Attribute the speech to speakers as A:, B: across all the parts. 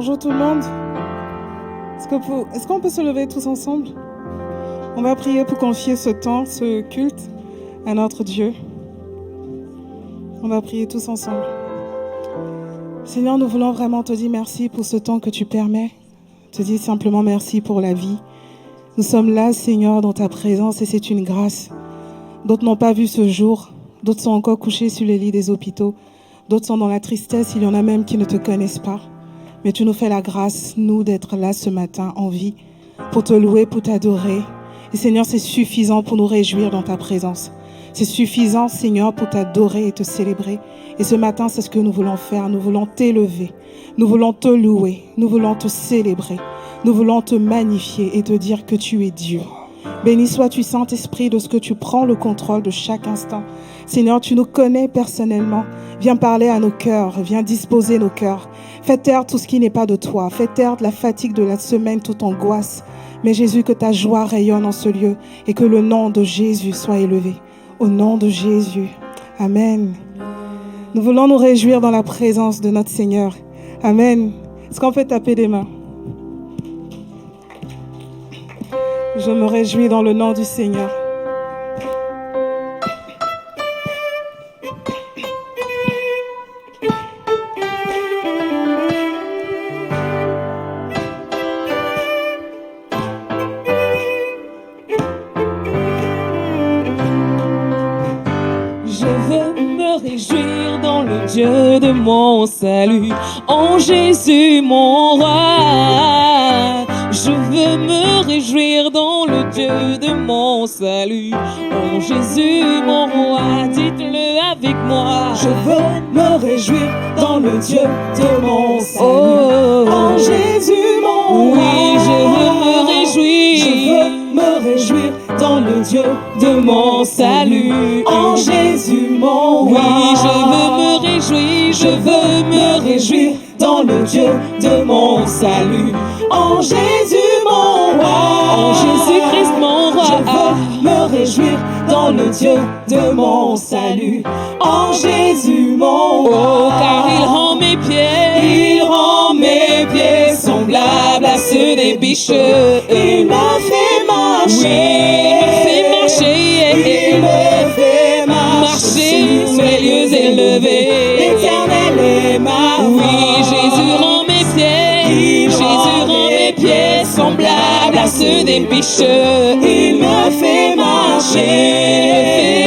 A: Bonjour tout le monde. Est-ce qu'on peut se lever tous ensemble? On va prier pour confier ce temps, ce culte à notre Dieu. On va prier tous ensemble. Seigneur, nous voulons vraiment te dire merci pour ce temps que tu permets. Te dire simplement merci pour la vie. Nous sommes là, Seigneur, dans ta présence et c'est une grâce. D'autres n'ont pas vu ce jour. D'autres sont encore couchés sur les lits des hôpitaux. D'autres sont dans la tristesse. Il y en a même qui ne te connaissent pas. Mais tu nous fais la grâce, nous, d'être là ce matin en vie pour te louer, pour t'adorer. Et Seigneur, c'est suffisant pour nous réjouir dans ta présence. C'est suffisant, Seigneur, pour t'adorer et te célébrer. Et ce matin, c'est ce que nous voulons faire. Nous voulons t'élever. Nous voulons te louer. Nous voulons te célébrer. Nous voulons te magnifier et te dire que tu es Dieu. Béni sois-tu, Saint-Esprit, de ce que tu prends le contrôle de chaque instant. Seigneur, tu nous connais personnellement. Viens parler à nos cœurs. Viens disposer nos cœurs. Fais taire tout ce qui n'est pas de toi. Fais taire de la fatigue de la semaine, toute angoisse. Mais Jésus, que ta joie rayonne en ce lieu et que le nom de Jésus soit élevé. Au nom de Jésus. Amen. Nous voulons nous réjouir dans la présence de notre Seigneur. Amen. Est-ce qu'on peut taper des mains? Je me réjouis dans le nom du Seigneur.
B: Dieu de mon salut, en Jésus mon roi. Je veux me réjouir dans le Dieu de mon salut, en Jésus mon roi. Dites-le avec moi.
C: Je veux me réjouir dans le Dieu de mon salut, en Jésus mon roi.
B: Oui, je veux me réjouir.
C: Je veux me réjouir dans le Dieu de mon salut, en Jésus mon roi.
B: Oui, je veux me réjouir.
C: Je veux me réjouir dans le Dieu de mon salut, en Jésus mon roi.
B: En Jésus-Christ mon roi.
C: Je veux me réjouir dans le Dieu de mon salut, en Jésus mon roi.
B: Oh, car il rend mes pieds.
C: Il rend mes pieds semblables à ceux des bicheux. Il m'a fait marcher.
B: Oui, il me fait marcher.
C: Il me fait marcher sur les lieux élevés. L'Éternel est ma voix.
B: Oui, Jésus rend mes pieds. Jésus rend mes pieds semblables à ceux des bicheux.
C: Il me fait marcher.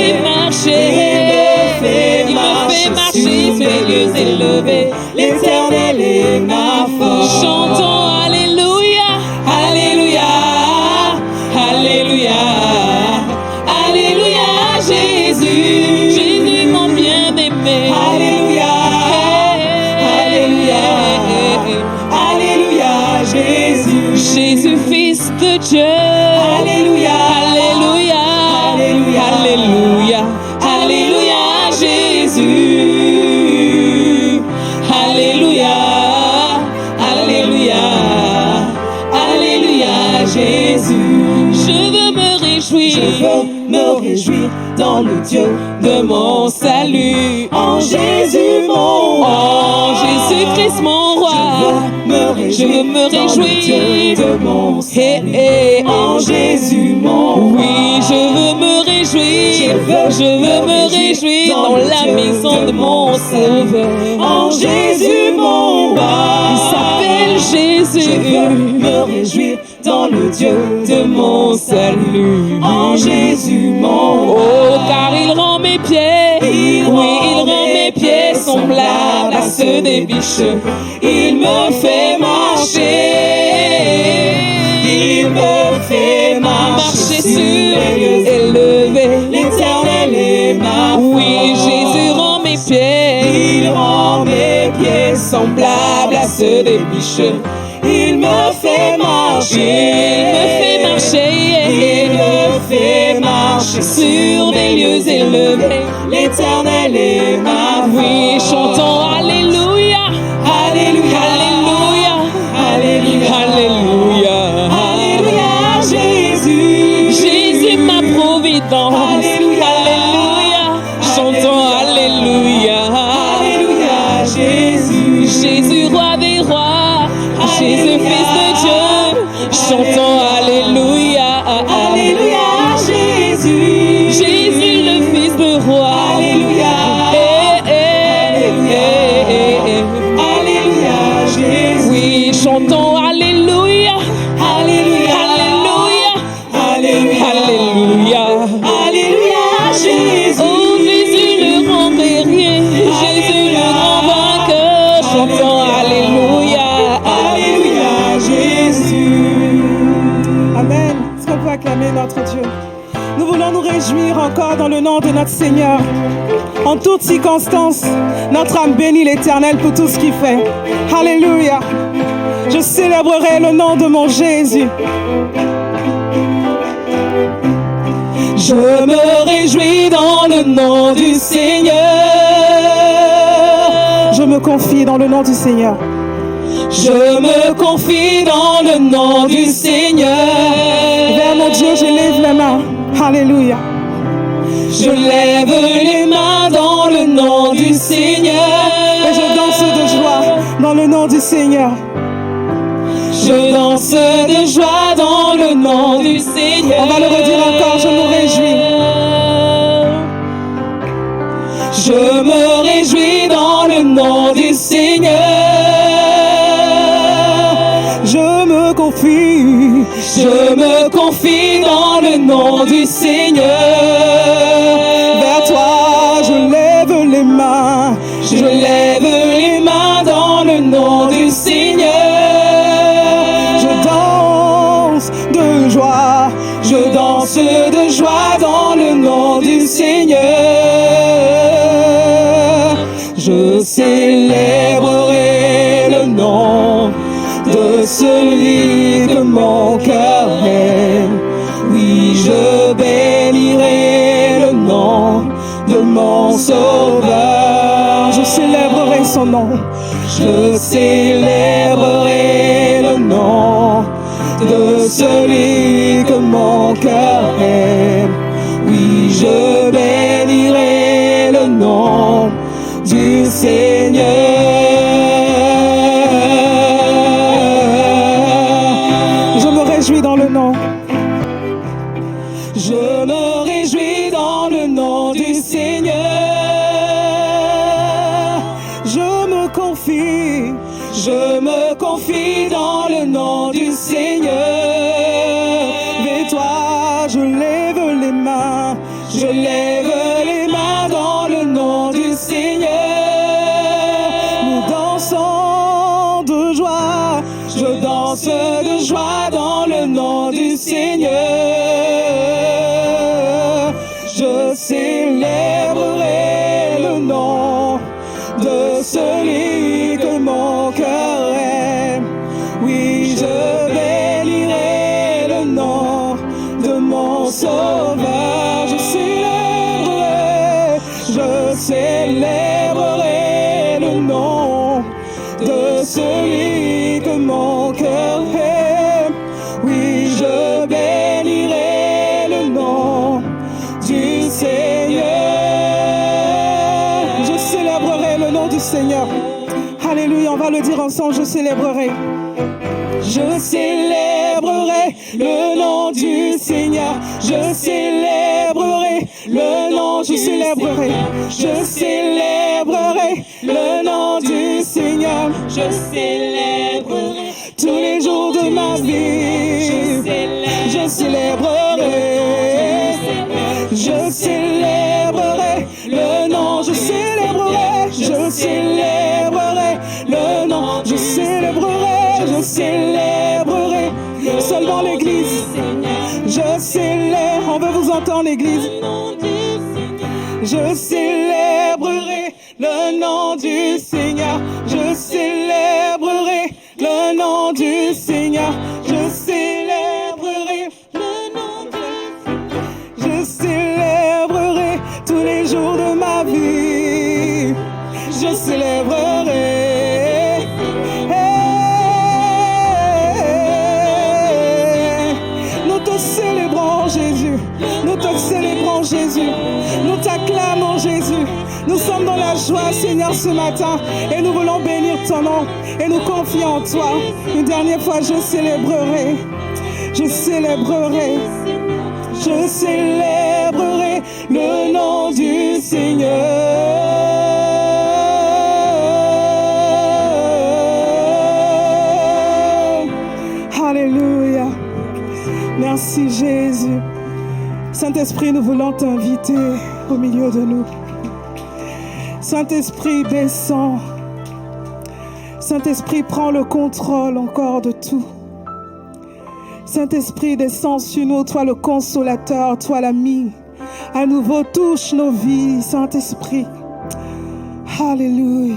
B: Il me fait marcher.
C: Il me fait marcher sur les lieux élevés. L'Éternel est ma force.
B: Chantons Alléluia.
C: Alléluia. Alléluia. Alléluia, Jésus.
B: Jésus mon bien-aimé.
C: Alléluia. Alléluia. Alléluia, Jésus.
B: Jésus, Fils de Dieu.
C: Alléluia.
B: Alléluia.
C: Alléluia.
B: Alléluia.
C: Alléluia, Jésus. Alléluia. Alléluia. Alléluia, Jésus.
B: Je veux me réjouir.
C: Je veux me réjouir dans le Dieu de mon salut, en Jésus mon roi.
B: En Jésus-Christ mon roi.
C: Je veux me réjouir dans le Dieu de mon salut, en Jésus mon roi.
B: Oui, je veux me réjouir. Je veux me réjouir dans la maison de mon Sauveur,
C: en Jésus mon roi.
B: Il s'appelle Jésus.
C: Je veux me réjouir dans le Dieu de mon salut, en Jésus mon roi.
B: Oh, car il rend mes pieds. Oui, il rend mes pieds semblables à ceux des bicheux.
C: Il me fait marcher. Il me fait marcher sur les lieux
B: élevés.
C: L'Éternel est ma force.
B: Oui, Jésus rend mes pieds.
C: Il rend mes pieds semblables à ceux des bicheux. Il me fait marcher.
B: Il me fait marcher.
C: Il me fait marcher sur des lieux élevés. L'Éternel est ma voix.
B: Oui, chantons Alléluia.
C: Alléluia.
B: Alléluia.
C: Alléluia.
B: Alléluia.
C: Alléluia, Jésus.
B: Jésus ma providence.
C: Alléluia.
B: Alléluia. Chantons Alléluia.
C: Alléluia, Jésus.
B: Jésus roi des rois. Fils de Dieu. Chantons Alléluia.
C: Alléluia, Jésus.
B: Jésus, le Fils de Roi.
C: Alléluia. Alléluia, Jésus.
B: Oui, chantons Alléluia.
C: Alléluia.
B: Alléluia.
C: Alléluia.
B: Alléluia.
C: Alléluia, Jésus.
B: Oh Jésus, le grand guerrier. Jésus, le grand vainqueur. Chantons Alléluia.
C: Alléluia, Jésus.
A: Amen. Est-ce qu'on peut acclamer notre Dieu? Nous voulons nous réjouir encore dans le nom de notre Seigneur. En toutes circonstances, notre âme bénit l'Éternel pour tout ce qu'il fait. Alléluia. Je célébrerai le nom de mon Jésus.
C: Je me réjouis dans le nom du Seigneur.
A: Je me confie dans le nom du Seigneur.
C: Je me confie dans le nom du Seigneur.
A: Vers mon Dieu, je lève les mains. Alléluia.
C: Je lève les mains dans le nom du Seigneur.
A: Et je danse de joie dans le nom du Seigneur.
C: Je danse de joie dans le nom du Seigneur.
A: On va le redire encore, je me réjouis.
C: Je me réjouis dans le nom du Seigneur.
A: Je me confie.
C: Je me confie dans le nom du Seigneur.
A: Vers toi, je lève les mains.
C: Je lève les mains dans le nom du Seigneur.
A: Je danse de joie.
C: Je danse de joie dans le nom du Seigneur. Je célébrerai le nom de celui que mon cœur aime. Oui, je bénirai le nom de mon Sauveur.
A: Je célébrerai son nom.
C: Je célébrerai le nom de celui que mon cœur aime. Oui, je bénirai le nom du Seigneur.
A: Je me réjouis dans le nom.
C: Je me réjouis dans le nom du Seigneur.
A: Je me confie.
C: Je me confie dans le nom du Seigneur.
A: Vers toi, je lève les mains.
C: Je lève les mains dans le nom du Seigneur.
A: Nous dansons de joie.
C: Je danse de joie dans le nom du Seigneur. Je célébrerai le nom de celui que mon cœur aime. Oui, je bénirai le nom de mon Sauveur. Je célébrerai le nom de celui que mon cœur aime. Oui, je bénirai le nom du Seigneur.
A: Je célébrerai le nom du Seigneur. Alléluia, on va le dire ensemble, je célébrerai.
C: Je célébrerai le nom du Seigneur. Je célébrerai le nom du
A: célébrerai.
C: Je célébrerai le nom du Seigneur. Je célébrerai tous les jours de ma vie. Je célébrerai. Je célébrerai le nom. Je célébrerai. Je célébrerai le nom. Je célébrerai. Je célébrerai. Seulement l'église. Je célèbre. On veut vous entendre, l'église. Je célébrerai le nom du Seigneur. Je célébrerai le nom du Seigneur. Je célébrerai le nom du Seigneur. Je célébrerai tous les jours de ma vie. Je célébrerai. Nous te célébrons, Jésus. Nous te célébrons, Jésus. Nous t'acclamons, Jésus. Nous sommes dans la joie, Seigneur, ce matin. Et nous voulons bénir ton nom.
A: et nous confions en toi. Une dernière fois, je célébrerai. Je célébrerai. Je célébrerai le nom du Seigneur. Alléluia. Merci Jésus. Saint-Esprit, nous voulons t'inviter au milieu de nous. Saint-Esprit, descends. Saint-Esprit, prends le contrôle encore de tout. Saint-Esprit, descends sur nous, toi le consolateur, toi l'ami. À nouveau, touche nos vies, Saint-Esprit. Alléluia.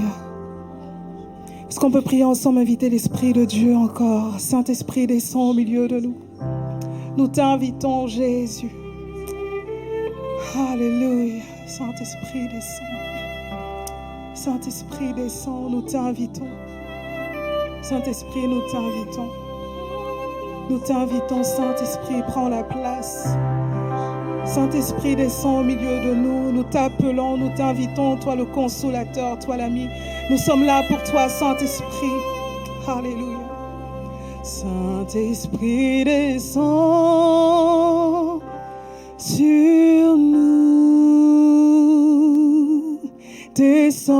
A: Est-ce qu'on peut prier ensemble, inviter l'Esprit de Dieu encore? Saint-Esprit, descends au milieu de nous. Nous t'invitons, Jésus. Alléluia. Saint-Esprit, descends. Saint-Esprit, descends, nous t'invitons. Saint-Esprit, nous t'invitons. Nous t'invitons, Saint-Esprit, prends la place. Saint-Esprit, descends au milieu de nous. Nous t'appelons, nous t'invitons, toi le consolateur, toi l'ami. Nous sommes là pour toi, Saint-Esprit. Alléluia. Saint-Esprit, descends sur nous. Descends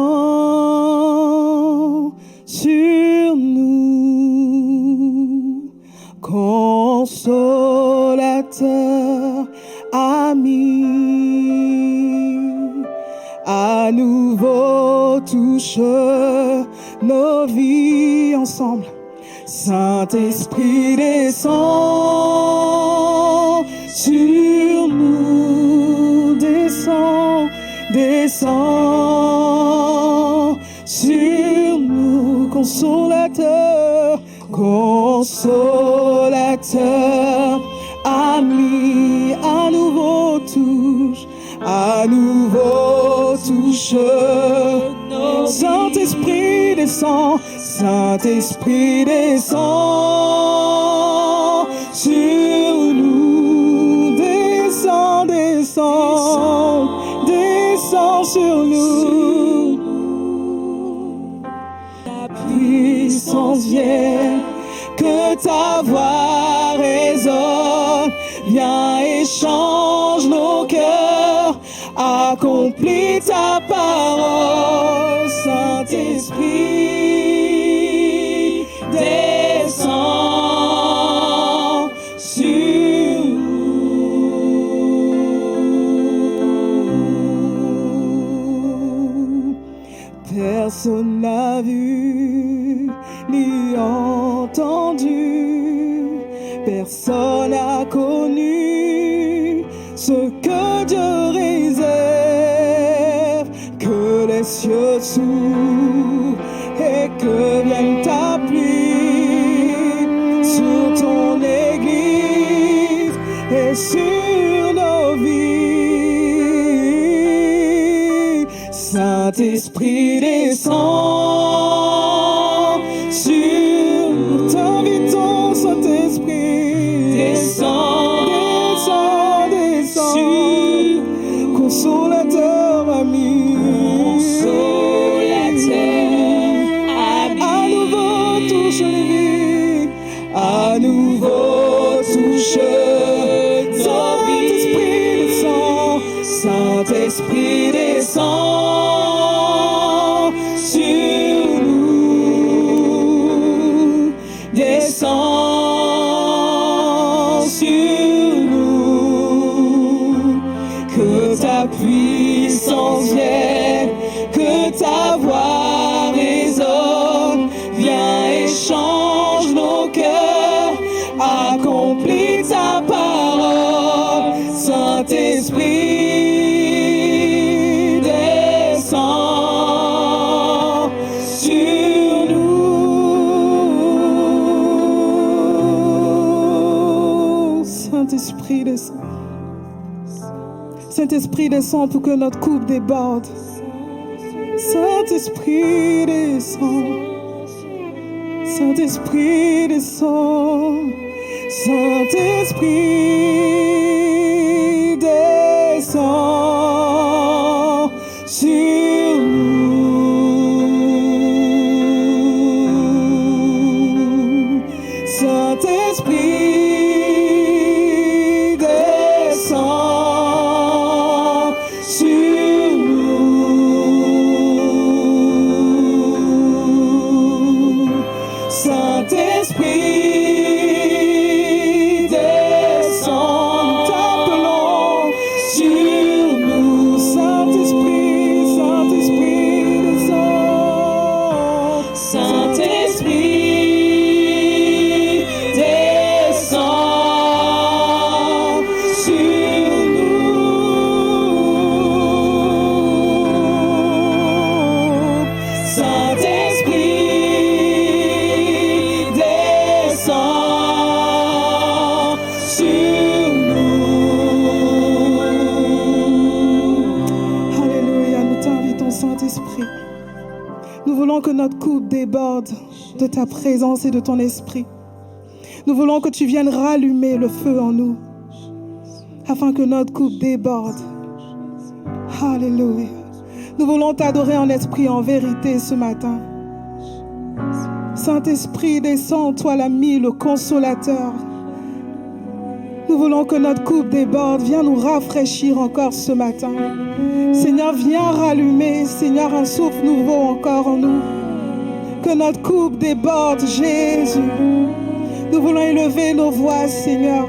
A: sur nous. Consolateur, ami, à nouveau touche nos vies ensemble. Saint-Esprit, descends sur nous, descends, descends sur nous, consolateur, consolateur, ami, à nouveau touche, Saint-Esprit descend, Saint-Esprit descend sur nous, descend, descend, descend sur nous. La puissance vient, que ta voix résonne, viens et change nos cœurs, accomplis ta parole, Saint-Esprit, descends sur nous. Personne n'a vu ni entendu, personne n'a connu ce que Dieu réserve, que les cieux s'ouvrent et que vienne ta pluie sur ton Église et sur nos vies. Saint-Esprit descend sur nous, t'invitons, Saint-Esprit, descend, descend, descend, consolateur, ami, consolateur, ami, à nouveau touche les vies, à nouveau touche nos vies. Saint-Esprit descend sur nous, descend sur nous, que ta puissance vienne, que ta voix résonne, viens et change nos cœurs, accomplis ta parole, Saint-Esprit. Saint-Esprit descend. Saint-Esprit descend pour que notre coupe déborde. Saint-Esprit descend. Saint-Esprit descend. Saint-Esprit descend sur nous.
C: Saint-Esprit, descends sur nous. Saint-Esprit, descends, t'appelons sur nous. Saint-Esprit, Saint-Esprit, descends. Saint-Esprit, descends sur nous. Saint-Esprit, descends sur nous.
A: Alléluia, nous t'invitons, Saint-Esprit. Nous voulons que notre coupe déborde de ta présence et de ton esprit. Nous voulons que tu viennes rallumer le feu en nous, afin que notre coupe déborde. Alléluia. Nous voulons t'adorer en esprit et en vérité ce matin. Saint-Esprit, descends, toi l'ami, le consolateur. Nous voulons que notre coupe déborde. Viens nous rafraîchir encore ce matin. Seigneur, viens rallumer, Seigneur, un souffle nouveau encore en nous. Que notre coupe déborde, Jésus. Nous voulons élever nos voix, Seigneur,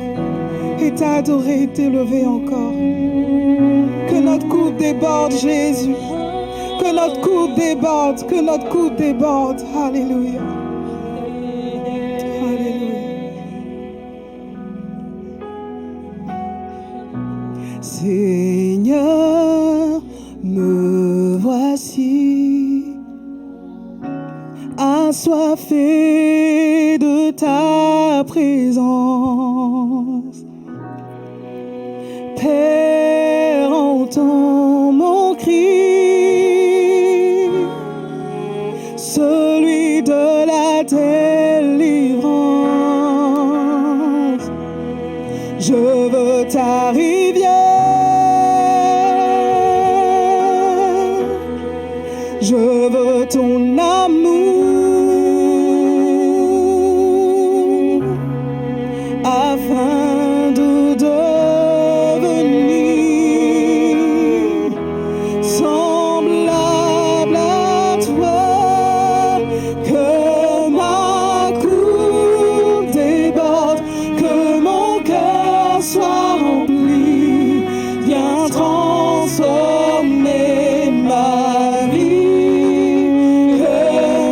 A: et t'adorer et t'élever encore. Que notre coupe déborde, Jésus. Que notre coupe déborde, que notre coupe déborde. Alléluia. Alléluia. Seigneur, me voici, assoiffé de ta présence. Père, entends mon cri, celui de la délivrance. Je veux ta rivière, je veux ton amour, afin de devenir semblable à toi. Que ma coupe déborde, que mon cœur soit rempli, viens transformer ma vie. Que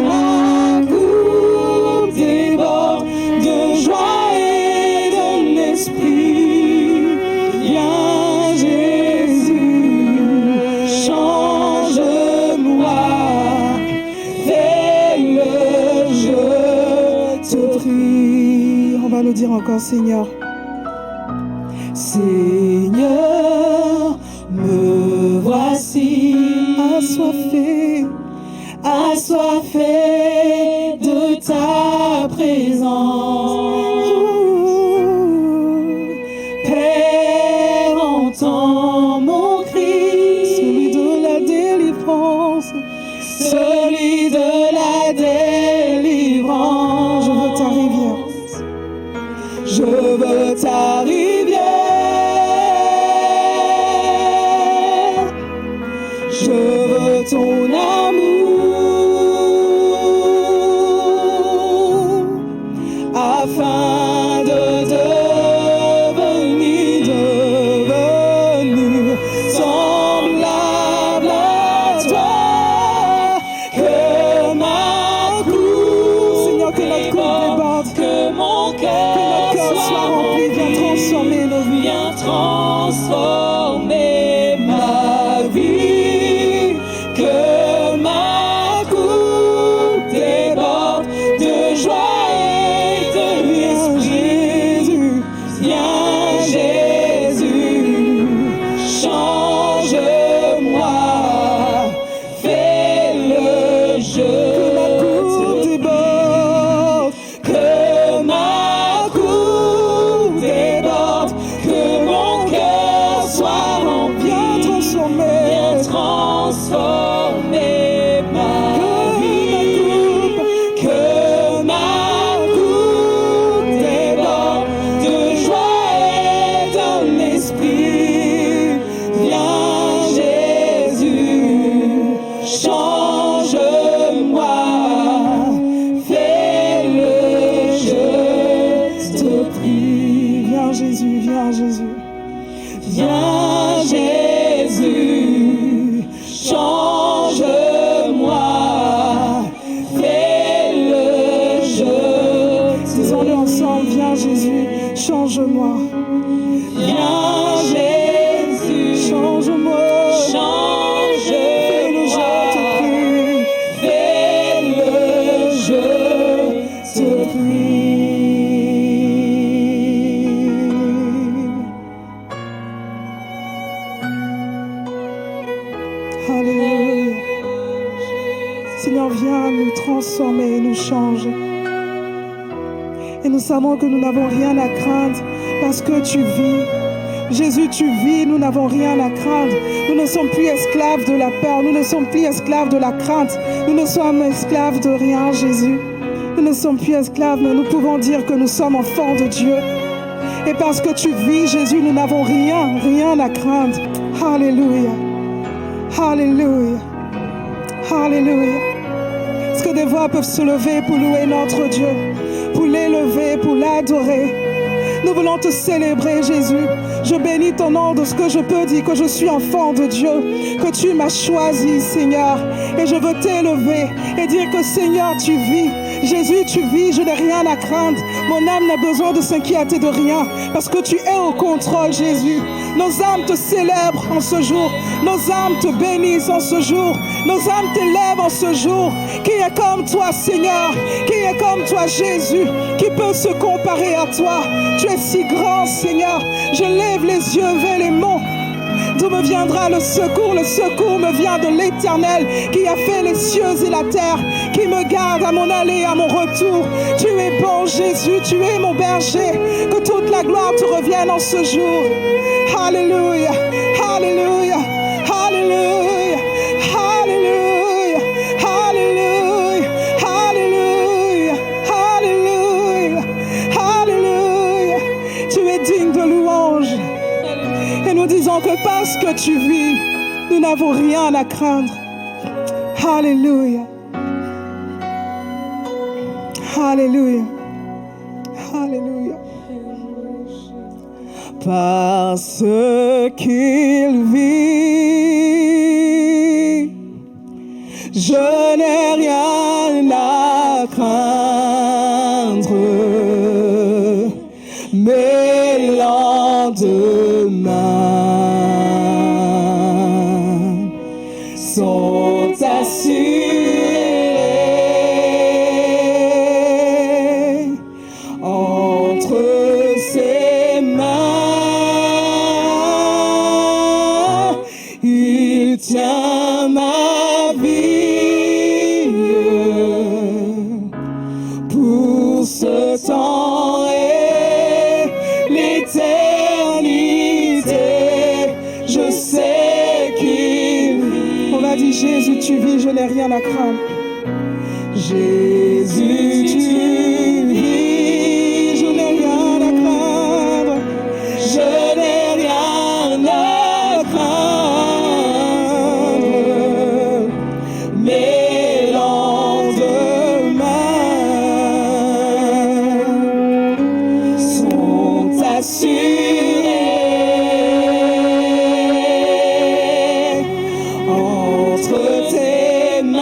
A: ma coupe déborde de joie et d'un esprit. Viens Jésus, change-moi, fais-le, je te prie. On va le dire encore, Seigneur. Seigneur, me voici assoiffé, assoiffé de ta présence. Père, entends mon cri, celui de la délivrance, celui de la délivrance. Je veux ta rivière, je veux ton amour, afin de devenir semblable à toi. Que ma coupe, Seigneur, que notre coupe déborde, que mon cœur soit rempli, viens transformer nos vies, viens transformer ma vie. Que ma coupe déborde de joie et de l'esprit. Viens Jésus, change-moi, fais-le, je te déborde. Que ma coupe déborde, que mon cœur viens Jésus.
C: Viens Jésus, change-moi, fais le jeu.
A: Disons-le ensemble, viens Jésus, change-moi.
C: Viens Jésus,
A: Change-moi. Fais le jeu, te prie.
C: fais le jeu, te
A: Alléluia. Seigneur, viens nous transformer, nous changer. Et nous savons que nous n'avons rien à craindre parce que tu vis. Jésus, tu vis, nous n'avons rien à craindre. Nous ne sommes plus esclaves de la peur, nous ne sommes plus esclaves de la crainte. Nous ne sommes esclaves de rien, Jésus. Nous ne sommes plus esclaves, mais nous pouvons dire que nous sommes enfants de Dieu. Et parce que tu vis, Jésus, nous n'avons rien à craindre. Alléluia. Alléluia. Alléluia. Est-ce que des voix peuvent se lever pour louer notre Dieu, pour l'élever, pour l'adorer? Nous voulons te célébrer, Jésus. Je bénis ton nom de ce que je peux dire, que je suis enfant de Dieu, que tu m'as choisi, Seigneur. Et je veux t'élever et dire que, Seigneur, tu vis. Jésus, tu vis, je n'ai rien à craindre. Mon âme n'a besoin de s'inquiéter de rien, parce que tu es au contrôle, Jésus. Nos âmes te célèbrent en ce jour. Nos âmes te bénissent en ce jour. Nos âmes t'élèvent en ce jour. Qui est comme toi, Seigneur? Qui est comme toi, Jésus? Qui peut se comparer à toi? Tu es si grand, Seigneur. Je lève les yeux vers les monts. D'où me viendra le secours? Le secours me vient de l'Éternel qui a fait les cieux et la terre, qui me garde à mon aller et à mon retour. Tu es bon, Jésus, tu es mon berger. Que toute la gloire te revienne en ce jour. Alléluia, alléluia, alléluia, alléluia, alléluia, alléluia, alléluia, alléluia. Tu es digne de louange. Et nous disons que parce que tu vis, nous n'avons rien à craindre. Alléluia. Alléluia. Alléluia. Parce qu'il vit, je n'ai rien à craindre. Mes lendemains sont assurés entre ses mains. Il tient ma vie pour ce temps et l'éternité. Je sais qu'il vit. On a dit Jésus, tu vis, je n'ai rien à craindre. Jésus, tu vis, je n'ai rien à craindre. Je n'ai rien à craindre. Mes lendemains sont assurés entre tes mains.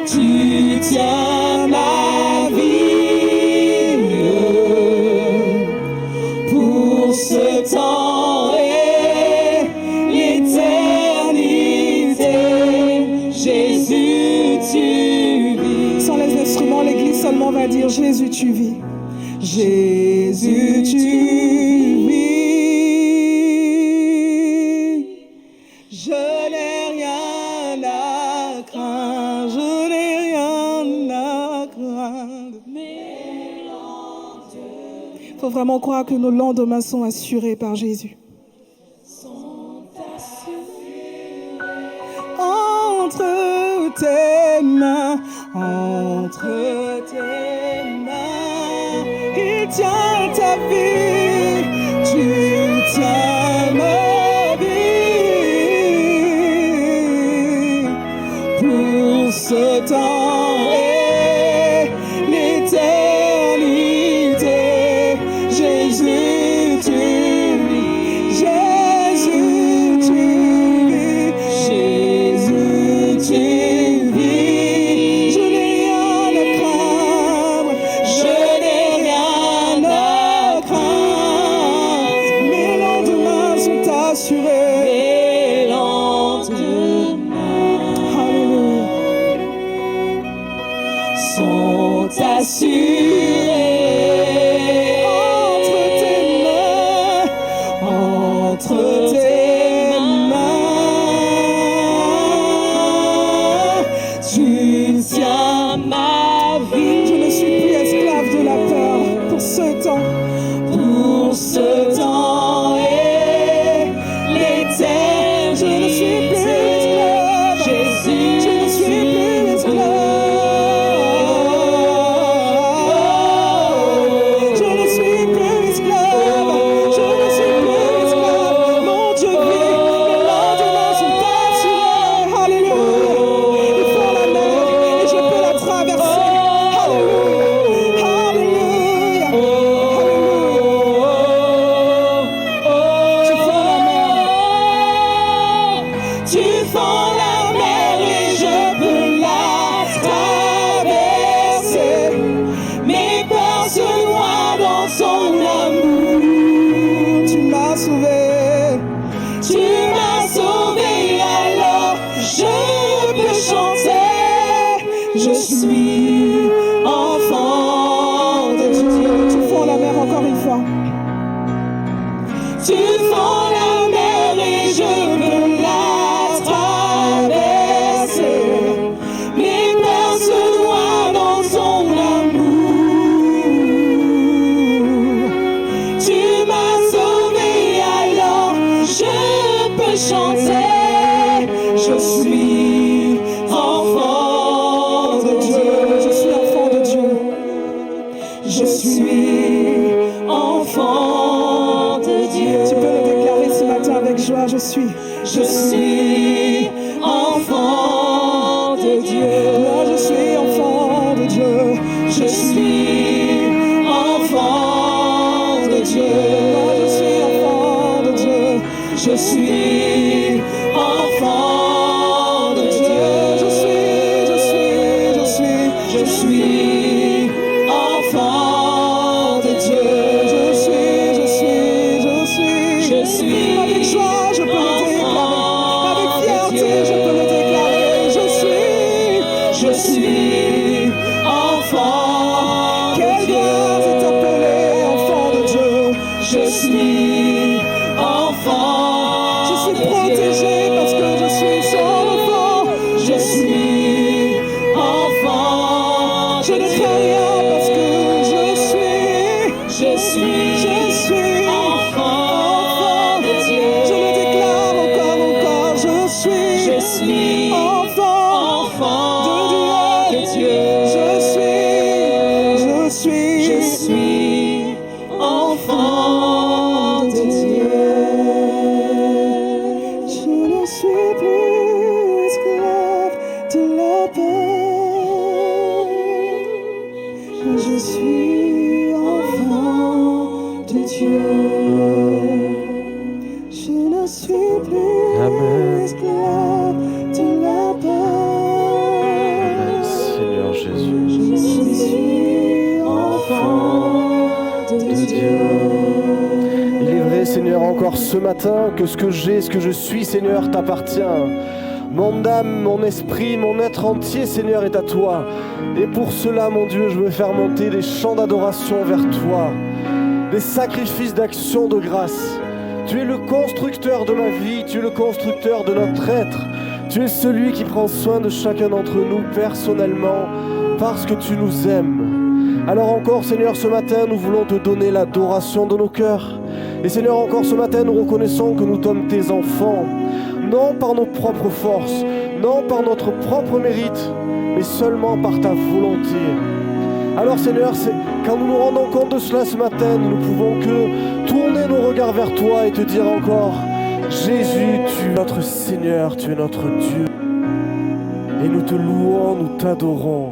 A: Tu tiens ma vie pour ce temps et l'éternité. Jésus, tu vis. Sans les instruments, l'église seulement va dire Jésus, tu vis. Jésus, tu vis. Je n'ai rien à craindre. Je n'ai rien à craindre. Il faut vraiment croire que nos lendemains sont assurés par Jésus. Entre tes mains, il tient ta vie, tu tiens ma vie pour ce temps et l'éternité.
C: sont assurés. Entre tes mains, tu tiens ma vie.
A: Je ne suis plus esclave de la peur pour ce temps.
C: Pour ce temps et l'éternité.
A: Je ne suis plus esclave.
C: Jésus,
A: Je ne suis plus esclave. Je ne suis plus esclave. Je ne suis plus esclave. Mon Dieu vit. Les lendemains sont assurés. Alléluia. Il faut la mer et je peux la traverser. Alléluia. Alléluia. Tu fends la mer.
C: Tu fends la mer et je peux la traverser. Mes peurs se noient dans son amour.
A: Tu m'as sauvé.
C: Tu m'as sauvé, alors je peux chanter. Je suis enfant de Dieu.
A: Tu fends la mer encore une fois.
C: Tu fends la mer et je peux la traverser. Mes peurs se noient dans son amour. Tu m'as sauvé, alors je peux chanter. Je suis enfant de Dieu.
A: Je suis enfant de Dieu.
C: Je suis enfant de Dieu.
A: Tu peux le déclarer ce matin avec joie. Je suis
C: enfant de Dieu.
A: Moi, je suis enfant de Dieu.
C: Je suis enfant de Dieu.
A: Moi, je suis enfant de Dieu.
C: Je suis enfant de Dieu.
A: Je
C: suis enfant de Dieu. Je suis
A: Avec joie, je peux le déclarer. Avec fierté, je peux le déclarer.
C: Je suis enfant de
A: Quelle
C: Dieu.
A: grâce est appelée enfant de Dieu.
C: Je suis enfant.
A: Je suis
C: de
A: protégé
C: Dieu.
A: parce que je suis son enfant.
C: Je suis enfant.
A: Je ne crains rien parce que je suis
C: enfant de Dieu.
A: Je le déclare encore, je suis enfant de Dieu. Je
C: suis enfant de Dieu.
A: Je ne suis plus esclave de la peur. Je suis enfant de Dieu. Je ne suis plus esclave de la peur.
D: Amen, Seigneur Jésus.
A: Je suis enfant de Dieu.
D: Il est vrai, Seigneur, encore ce matin, que ce que j'ai, ce que je suis, Seigneur, t'appartient. Mon âme, mon esprit, mon être entier, Seigneur, est à toi. Et pour cela, mon Dieu, je veux faire monter des chants d'adoration vers toi, des sacrifices d'action de grâce. Tu es le constructeur de ma vie, tu es le constructeur de notre être. Tu es celui qui prend soin de chacun d'entre nous personnellement, parce que tu nous aimes. Alors encore, Seigneur, ce matin, nous voulons te donner l'adoration de nos cœurs. Et Seigneur, encore ce matin, nous reconnaissons que nous sommes tes enfants, non par nos propres forces, non par notre propre mérite, mais seulement par ta volonté. Alors Seigneur, quand nous nous rendons compte de cela ce matin, nous ne pouvons que tourner nos regards vers toi et te dire encore: Jésus, tu es notre Seigneur, tu es notre Dieu. Et nous te louons, nous t'adorons.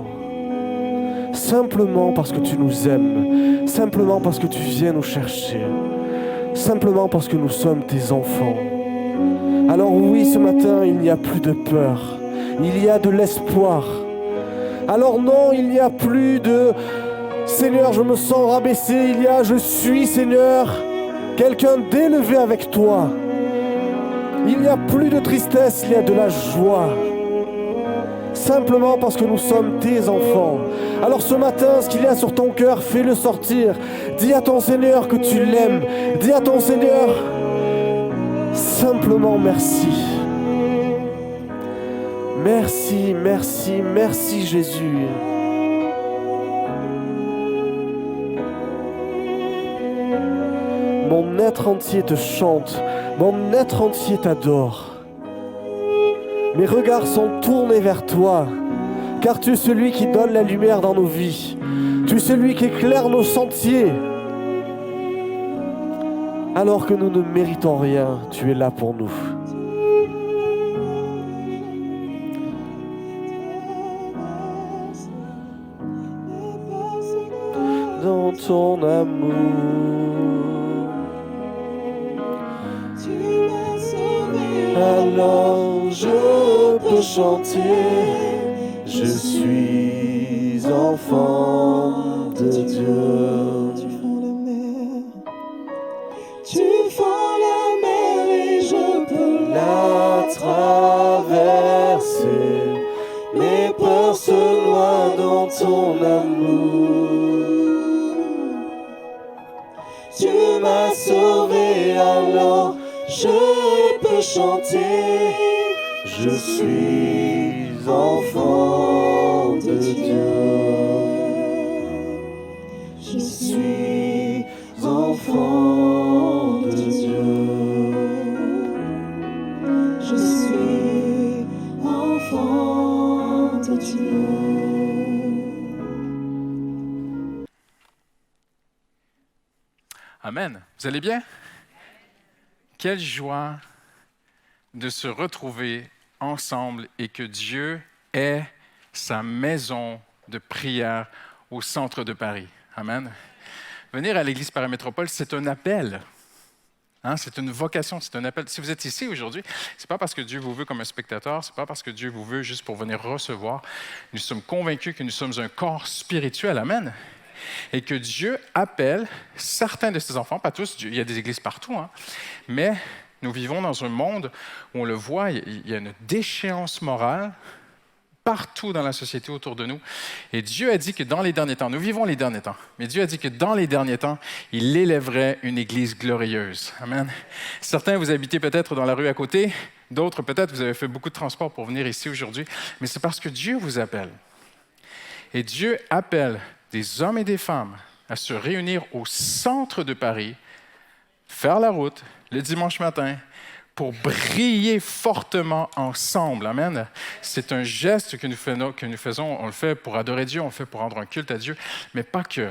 D: Simplement parce que tu nous aimes, simplement parce que tu viens nous chercher, simplement parce que nous sommes tes enfants. Alors oui, ce matin, il n'y a plus de peur, il y a de l'espoir. Alors non, il n'y a plus de « Seigneur, je me sens rabaissé », il y a « Je suis, Seigneur, quelqu'un d'élevé avec toi ». Il n'y a plus de tristesse, il y a de la joie. simplement parce que nous sommes tes enfants. Alors ce matin, ce qu'il y a sur ton cœur, fais-le sortir. Dis à ton Seigneur que tu l'aimes. Dis à ton Seigneur simplement merci. Merci, merci, merci Jésus. Mon être entier te chante, mon être entier t'adore. Mes regards sont tournés vers toi, car tu es celui qui donne la lumière dans nos vies. Tu es celui qui éclaire nos sentiers. Alors que nous ne méritons rien, tu es là pour nous. Dans ton amour, alors je peux chanter, je suis enfant de Dieu.
C: Tu fends la mer et je peux
D: La traverser, mes peurs se noient dans ton amour. Tu m'as sauvé, alors je peux chanter, je suis enfant de Dieu. Je suis enfant de Dieu.
C: Je suis enfant de Dieu.
E: Amen. Vous allez bien? Quelle joie de se retrouver ensemble et que Dieu ait sa maison de prière au centre de Paris. Amen. Venir à l'Église Paramétropole, c'est un appel. Hein? C'est une vocation, c'est un appel. Si vous êtes ici aujourd'hui, ce n'est pas parce que Dieu vous veut comme un spectateur, ce n'est pas parce que Dieu vous veut juste pour venir recevoir. Nous sommes convaincus que nous sommes un corps spirituel. Amen. Et que Dieu appelle certains de ses enfants, pas tous, il y a des églises partout, hein, mais nous vivons dans un monde où on le voit, il y a une déchéance morale partout dans la société autour de nous. Et Dieu a dit que dans les derniers temps, nous vivons les derniers temps, mais Dieu a dit que dans les derniers temps, il élèverait une église glorieuse. Amen. Certains, vous habitez peut-être dans la rue à côté, d'autres, peut-être, vous avez fait beaucoup de transport pour venir ici aujourd'hui, mais c'est parce que Dieu vous appelle. Et Dieu appelle des hommes et des femmes à se réunir au centre de Paris, faire la route le dimanche matin pour briller fortement ensemble. Amen. C'est un geste que nous faisons, on le fait pour adorer Dieu, on le fait pour rendre un culte à Dieu, mais pas que.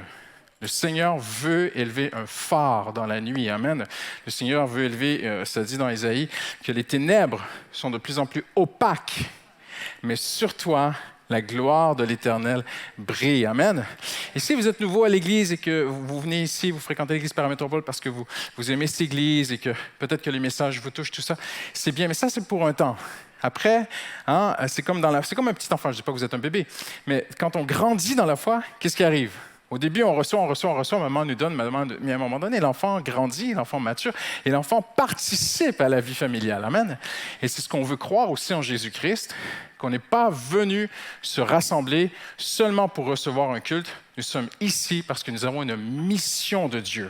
E: Le Seigneur veut élever un phare dans la nuit. Amen. Le Seigneur veut élever, ça dit dans Ésaïe, que les ténèbres sont de plus en plus opaques, mais sur toi, la gloire de l'Éternel brille. Amen. Et si vous êtes nouveau à l'Église et que vous venez ici, vous fréquentez l'Église Paramétropole parce que vous aimez cette Église et que peut-être que les messages vous touchent, tout ça, c'est bien, mais ça, c'est pour un temps. Après, hein, c'est comme un petit enfant. Je ne dis pas que vous êtes un bébé, mais quand on grandit dans la foi, qu'est-ce qui arrive? Au début, on reçoit, maman nous donne, mais à un moment donné, l'enfant grandit, l'enfant mature, et l'enfant participe à la vie familiale. Amen. Et c'est ce qu'on veut croire aussi en Jésus-Christ, qu'on n'est pas venu se rassembler seulement pour recevoir un culte. Nous sommes ici parce que nous avons une mission de Dieu.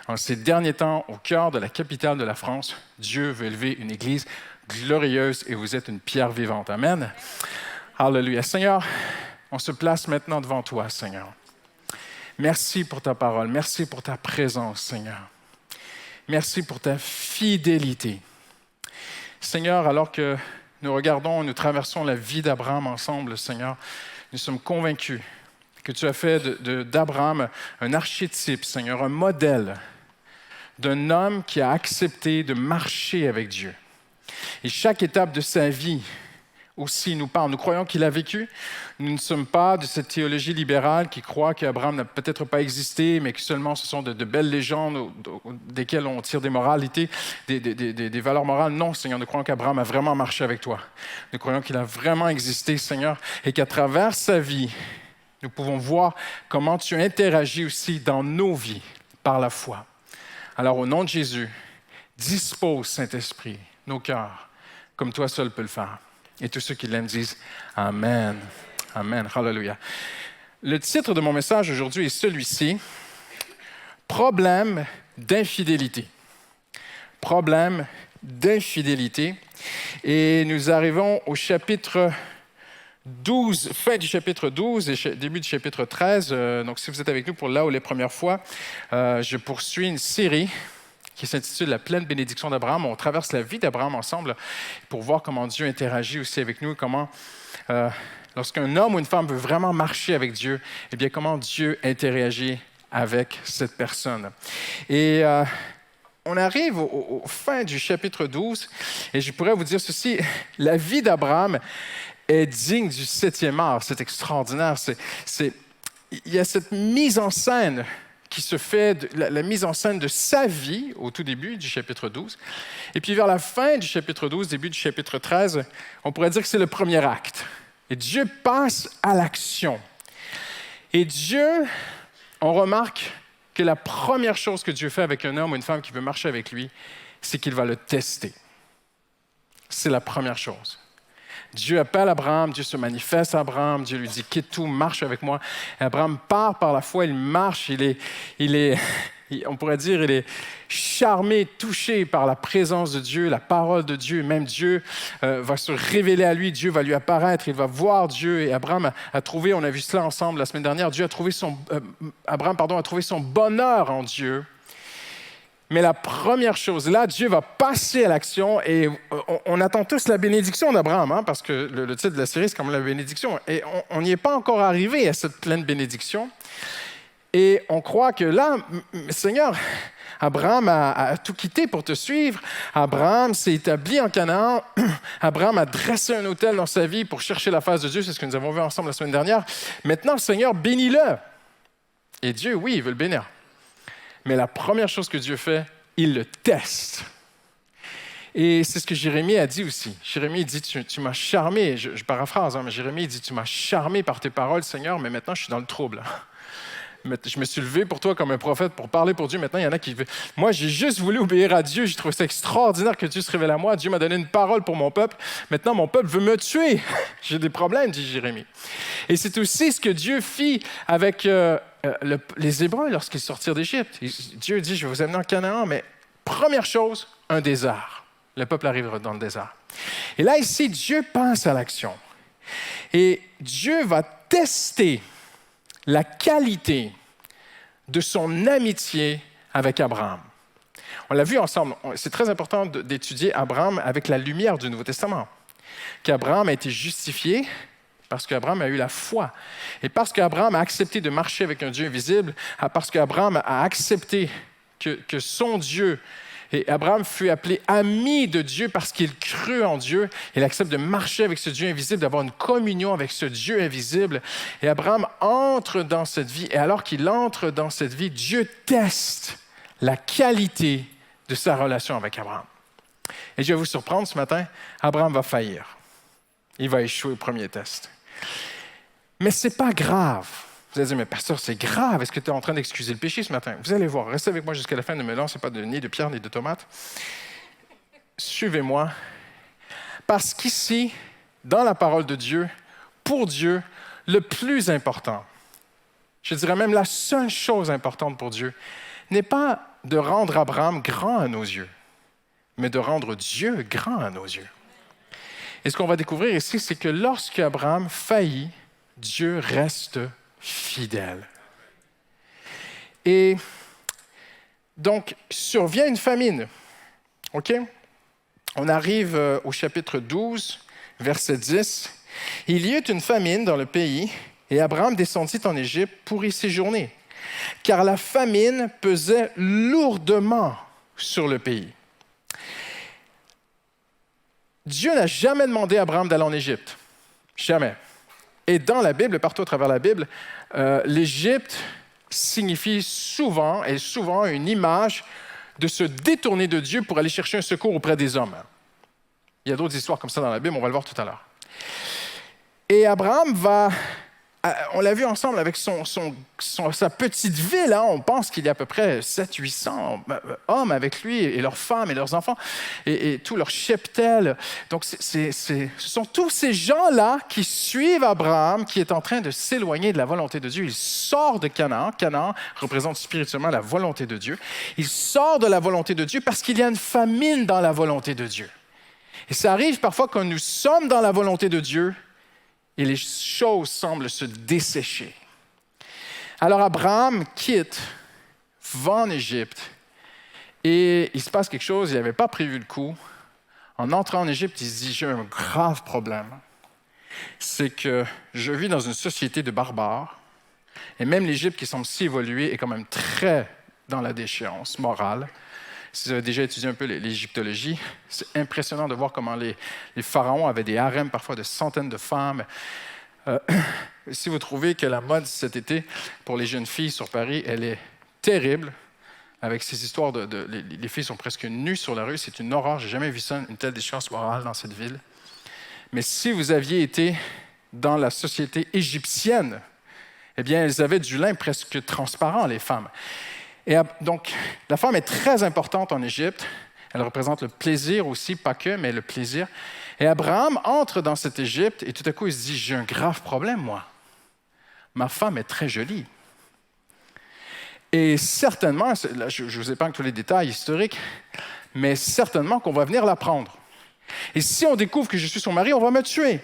E: En ces derniers temps, au cœur de la capitale de la France, Dieu veut élever une église glorieuse et vous êtes une pierre vivante. Amen. Alléluia. Seigneur, on se place maintenant devant toi, Seigneur. Merci pour ta parole. Merci pour ta présence, Seigneur. Merci pour ta fidélité. Seigneur, alors que nous traversons la vie d'Abraham ensemble, Seigneur, nous sommes convaincus que tu as fait d'Abraham un archétype, Seigneur, un modèle d'un homme qui a accepté de marcher avec Dieu. Et chaque étape de sa vie aussi nous parle. Nous croyons qu'il a vécu. Nous ne sommes pas de cette théologie libérale qui croit qu'Abraham n'a peut-être pas existé, mais que seulement ce sont de belles légendes desquelles on tire des moralités, des valeurs morales. Non, Seigneur, nous croyons qu'Abraham a vraiment marché avec toi. Nous croyons qu'il a vraiment existé, Seigneur, et qu'à travers sa vie, nous pouvons voir comment tu interagis aussi dans nos vies par la foi. Alors, au nom de Jésus, dispose, Saint-Esprit, nos cœurs, comme toi seul peux le faire. Et tous ceux qui l'aiment disent Amen. Amen. Hallelujah. Le titre de mon message aujourd'hui est celui-ci, Problème d'infidélité. Problème d'infidélité. Et nous arrivons au chapitre 12, fin du chapitre 12 et début du chapitre 13. Donc, si vous êtes avec nous pour là ou les premières fois, je poursuis une série qui s'intitule « La pleine bénédiction d'Abraham ». On traverse la vie d'Abraham ensemble pour voir comment Dieu interagit aussi avec nous, comment, lorsqu'un homme ou une femme veut vraiment marcher avec Dieu, eh bien, comment Dieu interagit avec cette personne. Et on arrive au fin du chapitre 12 et je pourrais vous dire ceci, la vie d'Abraham est digne du 7e art. C'est extraordinaire. Il y a cette mise en scène qui se fait, la mise en scène de sa vie au tout début du chapitre 12. Et puis vers la fin du chapitre 12, début du chapitre 13, on pourrait dire que c'est le premier acte. Et Dieu passe à l'action. Et Dieu, on remarque que la première chose que Dieu fait avec un homme ou une femme qui veut marcher avec lui, c'est qu'il va le tester. C'est la première chose. Dieu appelle Abraham, Dieu se manifeste à Abraham, Dieu lui dit « Quitte tout, marche avec moi ». Et Abraham part par la foi, il marche, on pourrait dire, il est charmé, touché par la présence de Dieu, la parole de Dieu. Même Dieu va se révéler à lui, Dieu va lui apparaître, il va voir Dieu. Et Abraham a trouvé, on a vu cela ensemble la semaine dernière, Abraham a trouvé son bonheur en Dieu. Mais la première chose, là, Dieu va passer à l'action et on attend tous la bénédiction d'Abraham, hein, parce que le titre de la série, c'est comme la bénédiction. Et on n'y est pas encore arrivé à cette pleine bénédiction. Et on croit que là, Seigneur, Abraham a tout quitté pour te suivre. Abraham s'est établi en Canaan. Abraham a dressé un autel dans sa vie pour chercher la face de Dieu. C'est ce que nous avons vu ensemble la semaine dernière. Maintenant, le Seigneur, bénis-le. Et Dieu, oui, il veut le bénir. Mais la première chose que Dieu fait, il le teste. Et c'est ce que Jérémie a dit aussi. Jérémie dit, tu m'as charmé, je paraphrase, hein, mais Jérémie dit, tu m'as charmé par tes paroles, Seigneur, mais maintenant je suis dans le trouble. Je me suis levé pour toi comme un prophète pour parler pour Dieu. Maintenant, il y en a qui... Moi, j'ai juste voulu obéir à Dieu. J'ai trouvé ça extraordinaire que Dieu se révèle à moi. Dieu m'a donné une parole pour mon peuple. Maintenant, mon peuple veut me tuer. J'ai des problèmes, dit Jérémie. Et c'est aussi ce que Dieu fit avec les Hébreux lorsqu'ils sortirent d'Égypte. Dieu dit, je vais vous amener en Canaan, mais première chose, un désert. Le peuple arrivera dans le désert. Et là, ici, Dieu pense à l'action. Et Dieu va tester la qualité de son amitié avec Abraham. On l'a vu ensemble, c'est très important d'étudier Abraham avec la lumière du Nouveau Testament. Qu'Abraham a été justifié parce qu'Abraham a eu la foi. Et parce qu'Abraham a accepté de marcher avec un Dieu invisible, parce qu'Abraham a accepté que son Dieu... Et Abraham fut appelé ami de Dieu parce qu'il crut en Dieu. Il accepte de marcher avec ce Dieu invisible, d'avoir une communion avec ce Dieu invisible. Et Abraham entre dans cette vie. Et alors qu'il entre dans cette vie, Dieu teste la qualité de sa relation avec Abraham. Et je vais vous surprendre ce matin, Abraham va faillir. Il va échouer au premier test. Mais ce n'est pas grave. Vous allez dire, mais pasteur, c'est grave. Est-ce que tu es en train d'excuser le péché ce matin? Vous allez voir. Restez avec moi jusqu'à la fin. Ne me lancez pas ni de pierre ni de tomates. Suivez-moi. Parce qu'ici, dans la parole de Dieu, pour Dieu, le plus important, je dirais même la seule chose importante pour Dieu, n'est pas de rendre Abraham grand à nos yeux, mais de rendre Dieu grand à nos yeux. Et ce qu'on va découvrir ici, c'est que lorsque Abraham faillit, Dieu reste fidèle. Et donc, survient une famine. OK? On arrive au chapitre 12, verset 10. Il y eut une famine dans le pays, et Abraham descendit en Égypte pour y séjourner, car la famine pesait lourdement sur le pays. Dieu n'a jamais demandé à Abraham d'aller en Égypte. Jamais. Et dans la Bible, partout à travers la Bible, l'Égypte signifie souvent une image de se détourner de Dieu pour aller chercher un secours auprès des hommes. Il y a d'autres histoires comme ça dans la Bible, on va le voir tout à l'heure. Et Abraham va on l'a vu ensemble avec sa petite ville. Hein. On pense qu'il y a à peu près 700-800 hommes avec lui et leurs femmes et leurs enfants et tout leur cheptel. Donc, ce sont tous ces gens-là qui suivent Abraham qui est en train de s'éloigner de la volonté de Dieu. Il sort de Canaan. Canaan représente spirituellement la volonté de Dieu. Il sort de la volonté de Dieu parce qu'il y a une famine dans la volonté de Dieu. Et ça arrive parfois quand nous sommes dans la volonté de Dieu et les choses semblent se dessécher. Alors Abraham quitte, va en Égypte, et il se passe quelque chose, il n'avait pas prévu le coup. En entrant en Égypte, il se dit, j'ai un grave problème. C'est que je vis dans une société de barbares, et même l'Égypte qui semble si évoluée est quand même très dans la déchéance morale. Si vous avez déjà étudié un peu l'égyptologie, c'est impressionnant de voir comment les pharaons avaient des harems, parfois de centaines de femmes. Si vous trouvez que la mode cet été pour les jeunes filles sur Paris, elle est terrible, avec ces histoires les filles sont presque nues sur la rue, c'est une horreur, je n'ai jamais vu ça, une telle déchéance morale dans cette ville. Mais si vous aviez été dans la société égyptienne, eh bien, elles avaient du lin presque transparent, les femmes. Et donc, la femme est très importante en Égypte. Elle représente le plaisir aussi, pas que, mais le plaisir. Et Abraham entre dans cette Égypte et tout à coup, il se dit, j'ai un grave problème, moi. Ma femme est très jolie. Et certainement, là, je vous épargne tous les détails historiques, mais certainement qu'on va venir la prendre. Et si on découvre que je suis son mari, on va me tuer.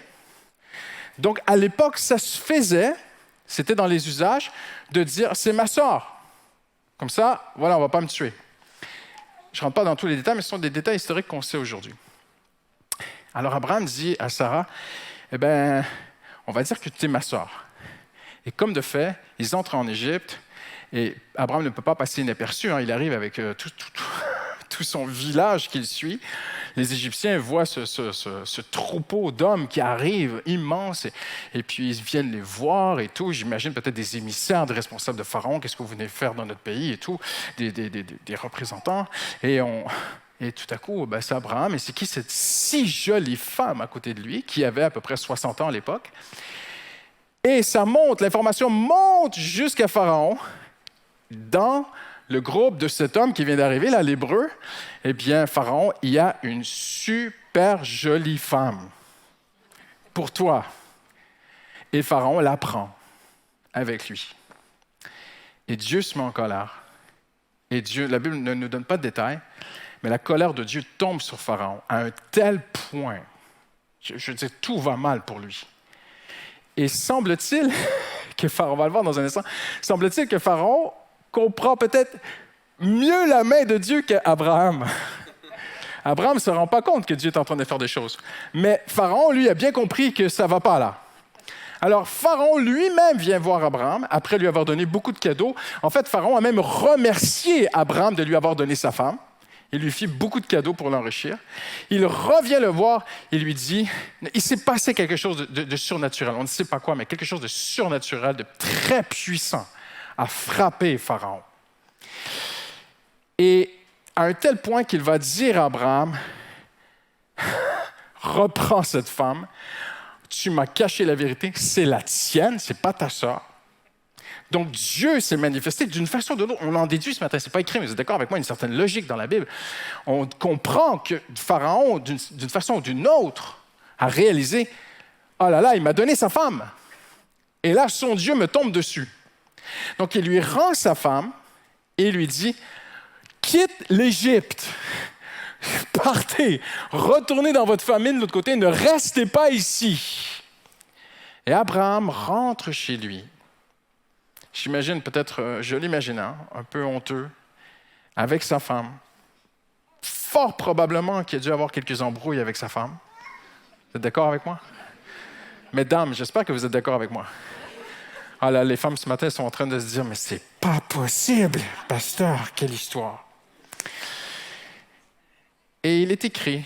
E: Donc, à l'époque, ça se faisait, c'était dans les usages, de dire, c'est ma sœur. Comme ça, voilà, on ne va pas me tuer. Je ne rentre pas dans tous les détails, mais ce sont des détails historiques qu'on sait aujourd'hui. Alors Abraham dit à Sarah, eh bien, on va dire que tu es ma sœur. Et comme de fait, ils entrent en Égypte, et Abraham ne peut pas passer inaperçu, hein, il arrive avec tout son village qu'il suit. Les Égyptiens voient ce troupeau d'hommes qui arrivent, immense, et puis ils viennent les voir et tout. J'imagine peut-être des émissaires, des responsables de Pharaon, qu'est-ce que vous venez faire dans notre pays et tout, des représentants. Et tout à coup, c'est Abraham, et c'est qui cette si jolie femme à côté de lui, qui avait à peu près 60 ans à l'époque. Et ça monte, l'information monte jusqu'à Pharaon, dans le groupe de cet homme qui vient d'arriver, là, l'Hébreu. Eh bien, Pharaon, il y a une super jolie femme pour toi. Et Pharaon la prend avec lui. Et Dieu se met en colère. Et Dieu, la Bible ne nous donne pas de détails, mais la colère de Dieu tombe sur Pharaon à un tel point, je veux dire, tout va mal pour lui. Et semble-t-il que Pharaon, on va le voir dans un instant, semble-t-il que Pharaon comprend peut-être mieux la main de Dieu qu'Abraham. Abraham ne se rend pas compte que Dieu est en train de faire des choses. Mais Pharaon, lui, a bien compris que ça ne va pas là. Alors, Pharaon lui-même vient voir Abraham, après lui avoir donné beaucoup de cadeaux. En fait, Pharaon a même remercié Abraham de lui avoir donné sa femme. Il lui fit beaucoup de cadeaux pour l'enrichir. Il revient le voir et lui dit, il s'est passé quelque chose de surnaturel. On ne sait pas quoi, mais quelque chose de surnaturel, de très puissant a frappé Pharaon. Et à un tel point qu'il va dire à Abraham, reprends cette femme, tu m'as caché la vérité, c'est la tienne, c'est pas ta sœur. Donc Dieu s'est manifesté d'une façon ou d'une autre. On en déduit ce matin, c'est pas écrit, mais vous êtes d'accord avec moi, une certaine logique dans la Bible. On comprend que Pharaon, d'une façon ou d'une autre, a réalisé, oh là là, il m'a donné sa femme. Et là, son Dieu me tombe dessus. Donc il lui rend sa femme et lui dit, quitte l'Égypte, partez, retournez dans votre famille de l'autre côté, ne restez pas ici. Et Abraham rentre chez lui. J'imagine peut-être, je l'imagine, un peu honteux, avec sa femme. Fort probablement qu'il a dû avoir quelques embrouilles avec sa femme. Vous êtes d'accord avec moi? Mesdames, j'espère que vous êtes d'accord avec moi. Ah là, les femmes ce matin sont en train de se dire, mais c'est pas possible, pasteur, quelle histoire. Et il est écrit,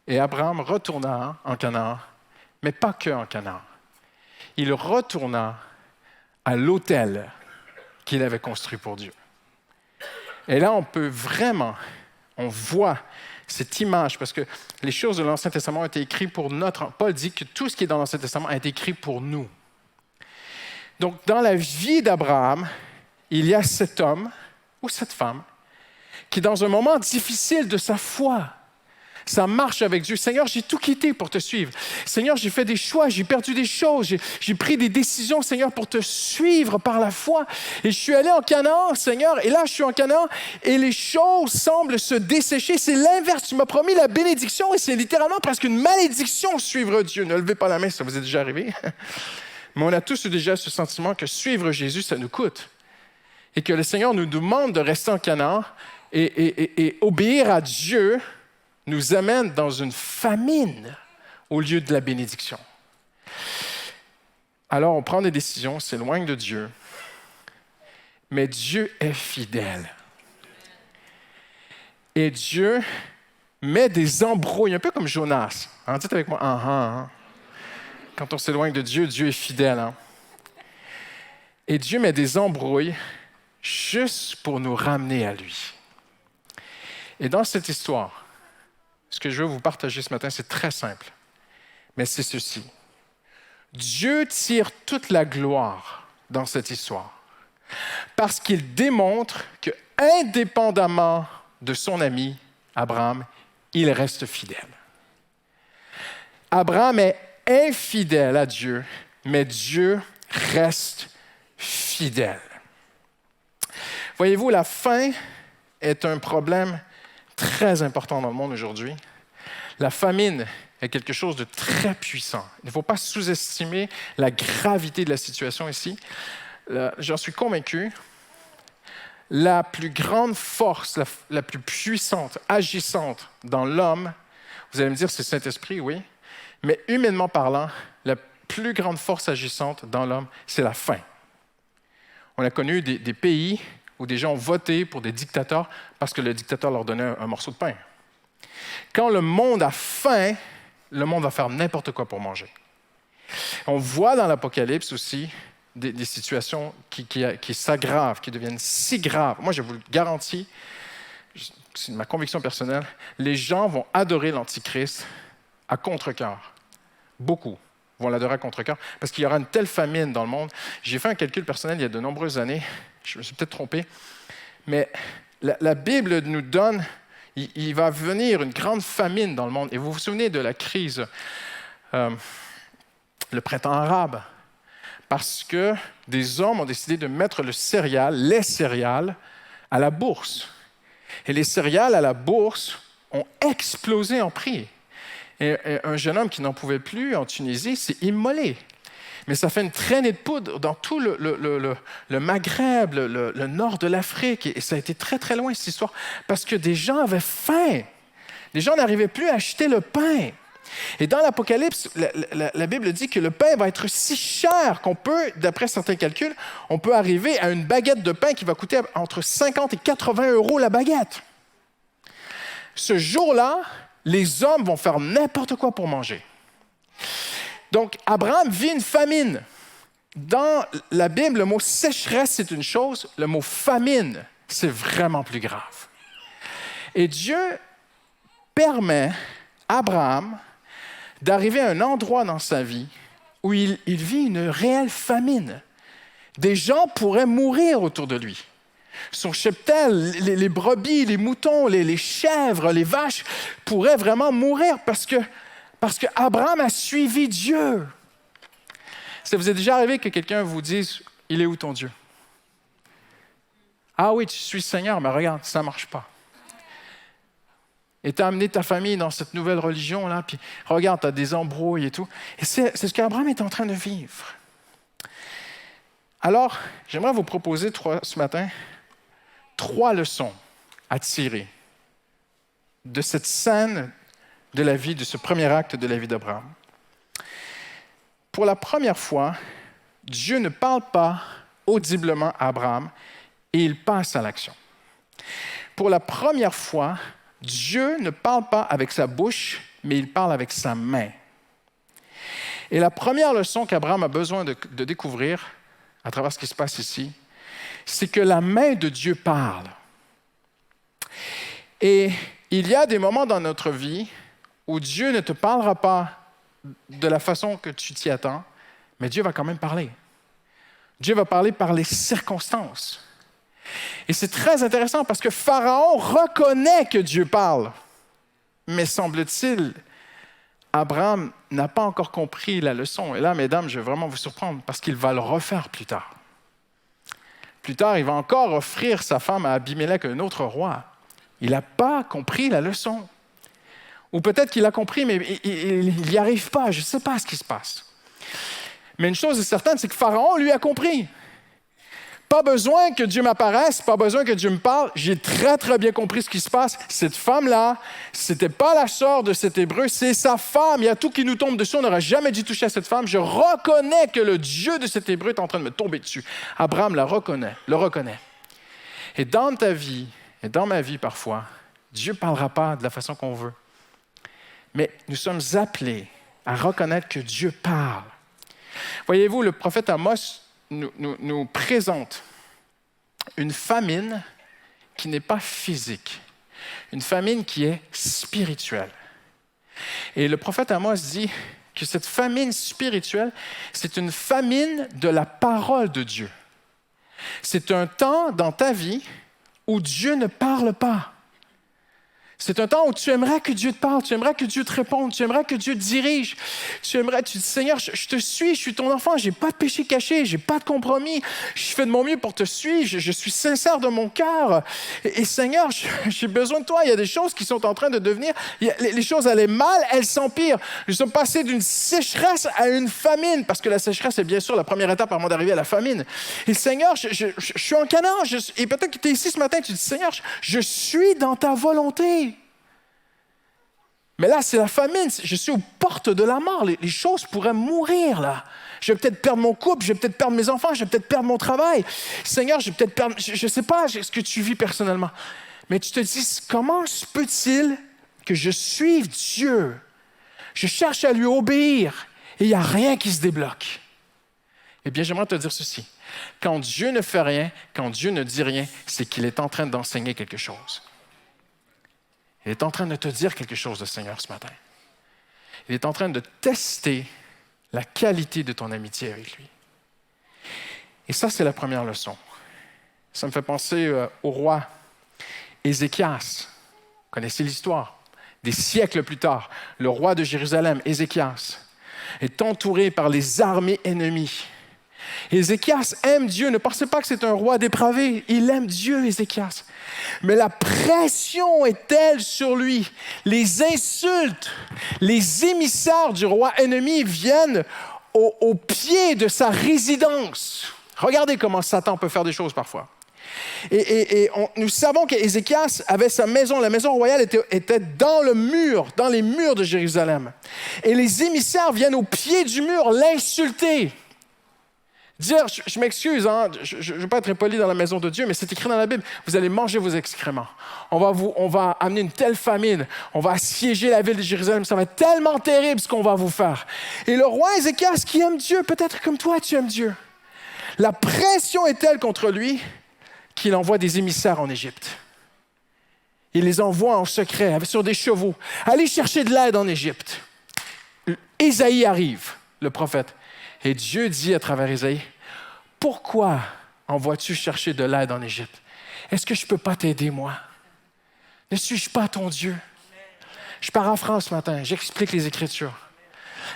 E: et Abraham retourna en Canaan, mais pas que en Canaan. Il retourna à l'autel qu'il avait construit pour Dieu. Et là, on voit cette image, parce que les choses de l'Ancien Testament ont été écrites pour Paul dit que tout ce qui est dans l'Ancien Testament a été écrit pour nous. Donc, dans la vie d'Abraham, il y a cet homme ou cette femme qui, dans un moment difficile de sa foi, ça marche avec Dieu. Seigneur, j'ai tout quitté pour te suivre. Seigneur, j'ai fait des choix, j'ai perdu des choses, j'ai pris des décisions, Seigneur, pour te suivre par la foi. Et je suis allé en Canaan, Seigneur, et là, je suis en Canaan, et les choses semblent se dessécher. C'est l'inverse. Tu m'as promis la bénédiction, et c'est littéralement presque une malédiction, suivre Dieu. Ne levez pas la main, ça vous est déjà arrivé. Mais on a tous eu déjà ce sentiment que suivre Jésus, ça nous coûte. Et que le Seigneur nous demande de rester en Canaan et obéir à Dieu nous amène dans une famine au lieu de la bénédiction. Alors, on prend des décisions, on s'éloigne de Dieu, mais Dieu est fidèle. Et Dieu met des embrouilles, un peu comme Jonas. Hein, dites avec moi, Quand on s'éloigne de Dieu, Dieu est fidèle. Hein? Et Dieu met des embrouilles juste pour nous ramener à lui. Et dans cette histoire, ce que je veux vous partager ce matin, c'est très simple, mais c'est ceci. Dieu tire toute la gloire dans cette histoire parce qu'il démontre que, indépendamment de son ami Abraham, il reste fidèle. Abraham est infidèle à Dieu, mais Dieu reste fidèle. Voyez-vous, la faim est un problème très important dans le monde aujourd'hui. La famine est quelque chose de très puissant. Il ne faut pas sous-estimer la gravité de la situation ici. J'en suis convaincu, la plus grande force, la plus puissante, agissante dans l'homme, vous allez me dire c'est le Saint-Esprit, oui, mais humainement parlant, la plus grande force agissante dans l'homme, c'est la faim. On a connu des pays où des gens ont voté pour des dictateurs parce que le dictateur leur donnait un morceau de pain. Quand le monde a faim, le monde va faire n'importe quoi pour manger. On voit dans l'Apocalypse aussi des situations qui s'aggravent, qui deviennent si graves. Moi, je vous le garantis, c'est ma conviction personnelle, les gens vont adorer l'Antichrist à contre-cœur. Beaucoup vont l'adorer à contre-cœur parce qu'il y aura une telle famine dans le monde. J'ai fait un calcul personnel il y a de nombreuses années. Je me suis peut-être trompé, mais la Bible nous donne, il va venir une grande famine dans le monde. Et vous vous souvenez de la crise, le printemps arabe, parce que des hommes ont décidé de mettre les céréales, à la bourse. Et les céréales à la bourse ont explosé en prix. Et un jeune homme qui n'en pouvait plus en Tunisie s'est immolé. Mais ça fait une traînée de poudre dans tout le Maghreb, le nord de l'Afrique. Et ça a été très, très loin, cette histoire, parce que des gens avaient faim. Les gens n'arrivaient plus à acheter le pain. Et dans l'Apocalypse, la Bible dit que le pain va être si cher qu'on peut, d'après certains calculs, on peut arriver à une baguette de pain qui va coûter entre 50 et 80 € la baguette. Ce jour-là, les hommes vont faire n'importe quoi pour manger. Donc, Abraham vit une famine. Dans la Bible, le mot sécheresse, c'est une chose. Le mot famine, c'est vraiment plus grave. Et Dieu permet à Abraham d'arriver à un endroit dans sa vie où il vit une réelle famine. Des gens pourraient mourir autour de lui. Son cheptel, les brebis, les moutons, les chèvres, les vaches pourraient vraiment mourir parce que Abraham a suivi Dieu. Ça vous est déjà arrivé que quelqu'un vous dise « Il est où ton Dieu? » « Ah oui, tu suis le Seigneur, mais regarde, ça ne marche pas. » Et tu as amené ta famille dans cette nouvelle religion-là, puis regarde, tu as des embrouilles et tout. Et c'est ce qu'Abraham est en train de vivre. Alors, j'aimerais vous proposer ce matin 3 leçons à tirer de cette scène de la vie, de ce premier acte de la vie d'Abraham. Pour la première fois, Dieu ne parle pas audiblement à Abraham et il passe à l'action. Pour la première fois, Dieu ne parle pas avec sa bouche, mais il parle avec sa main. Et la première leçon qu'Abraham a besoin de découvrir à travers ce qui se passe ici, c'est que la main de Dieu parle. Et il y a des moments dans notre vie où Dieu ne te parlera pas de la façon que tu t'y attends, mais Dieu va quand même parler. Dieu va parler par les circonstances. Et c'est très intéressant parce que Pharaon reconnaît que Dieu parle. Mais semble-t-il, Abraham n'a pas encore compris la leçon. Et là, mesdames, je vais vraiment vous surprendre parce qu'il va le refaire plus tard. Plus tard, il va encore offrir sa femme à Abimelech, un autre roi. Il n'a pas compris la leçon. Ou peut-être qu'il a compris, mais il n'y arrive pas. Je ne sais pas ce qui se passe. Mais une chose est certaine, c'est que Pharaon, lui, a compris. Pas besoin que Dieu m'apparaisse, pas besoin que Dieu me parle. J'ai très, très bien compris ce qui se passe. Cette femme-là, ce n'était pas la sœur de cet Hébreu, c'est sa femme. Il y a tout qui nous tombe dessus. On n'aurait jamais dû toucher à cette femme. Je reconnais que le Dieu de cet Hébreu est en train de me tomber dessus. Abraham le reconnaît. Et dans ta vie, et dans ma vie parfois, Dieu ne parlera pas de la façon qu'on veut. Mais nous sommes appelés à reconnaître que Dieu parle. Voyez-vous, le prophète Amos nous présente une famine qui n'est pas physique, une famine qui est spirituelle. Et le prophète Amos dit que cette famine spirituelle, c'est une famine de la parole de Dieu. C'est un temps dans ta vie où Dieu ne parle pas. C'est un temps où tu aimerais que Dieu te parle, tu aimerais que Dieu te réponde, tu aimerais que Dieu te dirige. Tu dis, Seigneur, je te suis, je suis ton enfant, je n'ai pas de péché caché, je n'ai pas de compromis. Je fais de mon mieux pour te suivre, je suis sincère de mon cœur. Et Seigneur, j'ai besoin de toi. Il y a des choses qui sont en train de devenir, les choses allaient mal, elles s'empirent. Nous sommes passés d'une sécheresse à une famine, parce que la sécheresse est bien sûr la première étape avant d'arriver à la famine. Et Seigneur, je suis en Canaan, et peut-être que tu es ici ce matin, tu dis, Seigneur, je suis dans ta volonté. Mais là, c'est la famine. Je suis aux portes de la mort. Les choses pourraient mourir, là. Je vais peut-être perdre mon couple, je vais peut-être perdre mes enfants, je vais peut-être perdre mon travail. Seigneur, je vais peut-être perdre... Je ne sais pas ce que tu vis personnellement. Mais tu te dis, comment se peut-il que je suive Dieu? Je cherche à lui obéir et il n'y a rien qui se débloque. Eh bien, j'aimerais te dire ceci. Quand Dieu ne fait rien, quand Dieu ne dit rien, c'est qu'il est en train d'enseigner quelque chose. Il est en train de te dire quelque chose, le Seigneur, ce matin. Il est en train de tester la qualité de ton amitié avec lui. Et ça, c'est la première leçon. Ça me fait penser au roi Ézéchias. Vous connaissez l'histoire. Des siècles plus tard, le roi de Jérusalem, Ézéchias, est entouré par les armées ennemies. Ézéchias aime Dieu. Ne pensez pas que c'est un roi dépravé. Il aime Dieu, Ézéchias. Mais la pression est telle sur lui. Les insultes, les émissaires du roi ennemi viennent au pied de sa résidence. Regardez comment Satan peut faire des choses parfois. Nous savons qu'Ézéchias avait sa maison. La maison royale était dans le mur, dans les murs de Jérusalem. Et les émissaires viennent au pied du mur l'insulter. Dire, je m'excuse, hein, je ne veux pas être impoli dans la maison de Dieu, mais c'est écrit dans la Bible, vous allez manger vos excréments. On va amener une telle famine, on va assiéger la ville de Jérusalem, ça va être tellement terrible ce qu'on va vous faire. Et le roi Ézéchias, qui aime Dieu, peut-être comme toi, tu aimes Dieu. La pression est telle contre lui qu'il envoie des émissaires en Égypte. Il les envoie en secret, sur des chevaux. Allez chercher de l'aide en Égypte. Ésaïe arrive, le prophète. Et Dieu dit à travers Ésaïe, « Pourquoi envoies-tu chercher de l'aide en Égypte? Est-ce que je ne peux pas t'aider, moi? Ne suis-je pas ton Dieu? » Je paraphrase ce matin, j'explique les Écritures.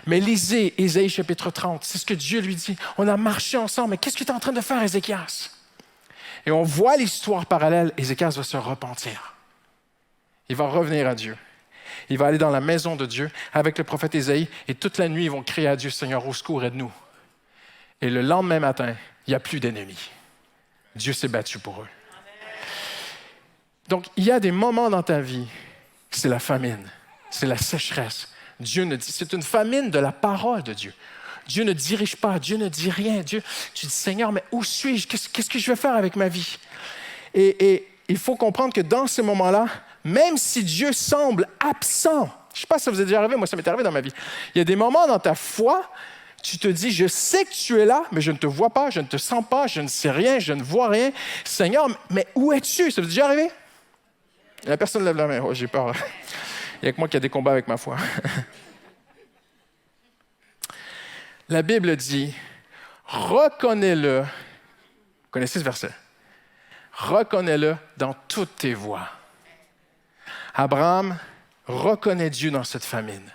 E: Mais lisez Ésaïe chapitre 30, c'est ce que Dieu lui dit. On a marché ensemble, mais qu'est-ce que tu es en train de faire, Ézéchias? Et on voit l'histoire parallèle, Ézéchias va se repentir. Il va revenir à Dieu. Il va aller dans la maison de Dieu avec le prophète Ésaïe et toute la nuit, ils vont crier à Dieu, « Seigneur, au secours, aide-nous. » Et le lendemain matin, il n'y a plus d'ennemis. Dieu s'est battu pour eux. Donc, il y a des moments dans ta vie, c'est la famine, c'est la sécheresse. Dieu ne dit, c'est une famine de la parole de Dieu. Dieu ne dirige pas, Dieu ne dit rien. Tu dis, Seigneur, mais où suis-je? Qu'est-ce que je vais faire avec ma vie? Et il faut comprendre que dans ces moments-là, même si Dieu semble absent, je ne sais pas si ça vous est déjà arrivé, moi ça m'est arrivé dans ma vie, il y a des moments dans ta foi, tu te dis, je sais que tu es là, mais je ne te vois pas, je ne te sens pas, je ne sais rien, je ne vois rien. Seigneur, mais où es-tu? Ça vous est déjà arrivé? La personne lève la main. Oh, j'ai peur. Il n'y a que moi qui a des combats avec ma foi. La Bible dit, reconnais-le. Vous connaissez ce verset? Reconnais-le dans toutes tes voies. Abraham reconnaît Dieu dans cette famine.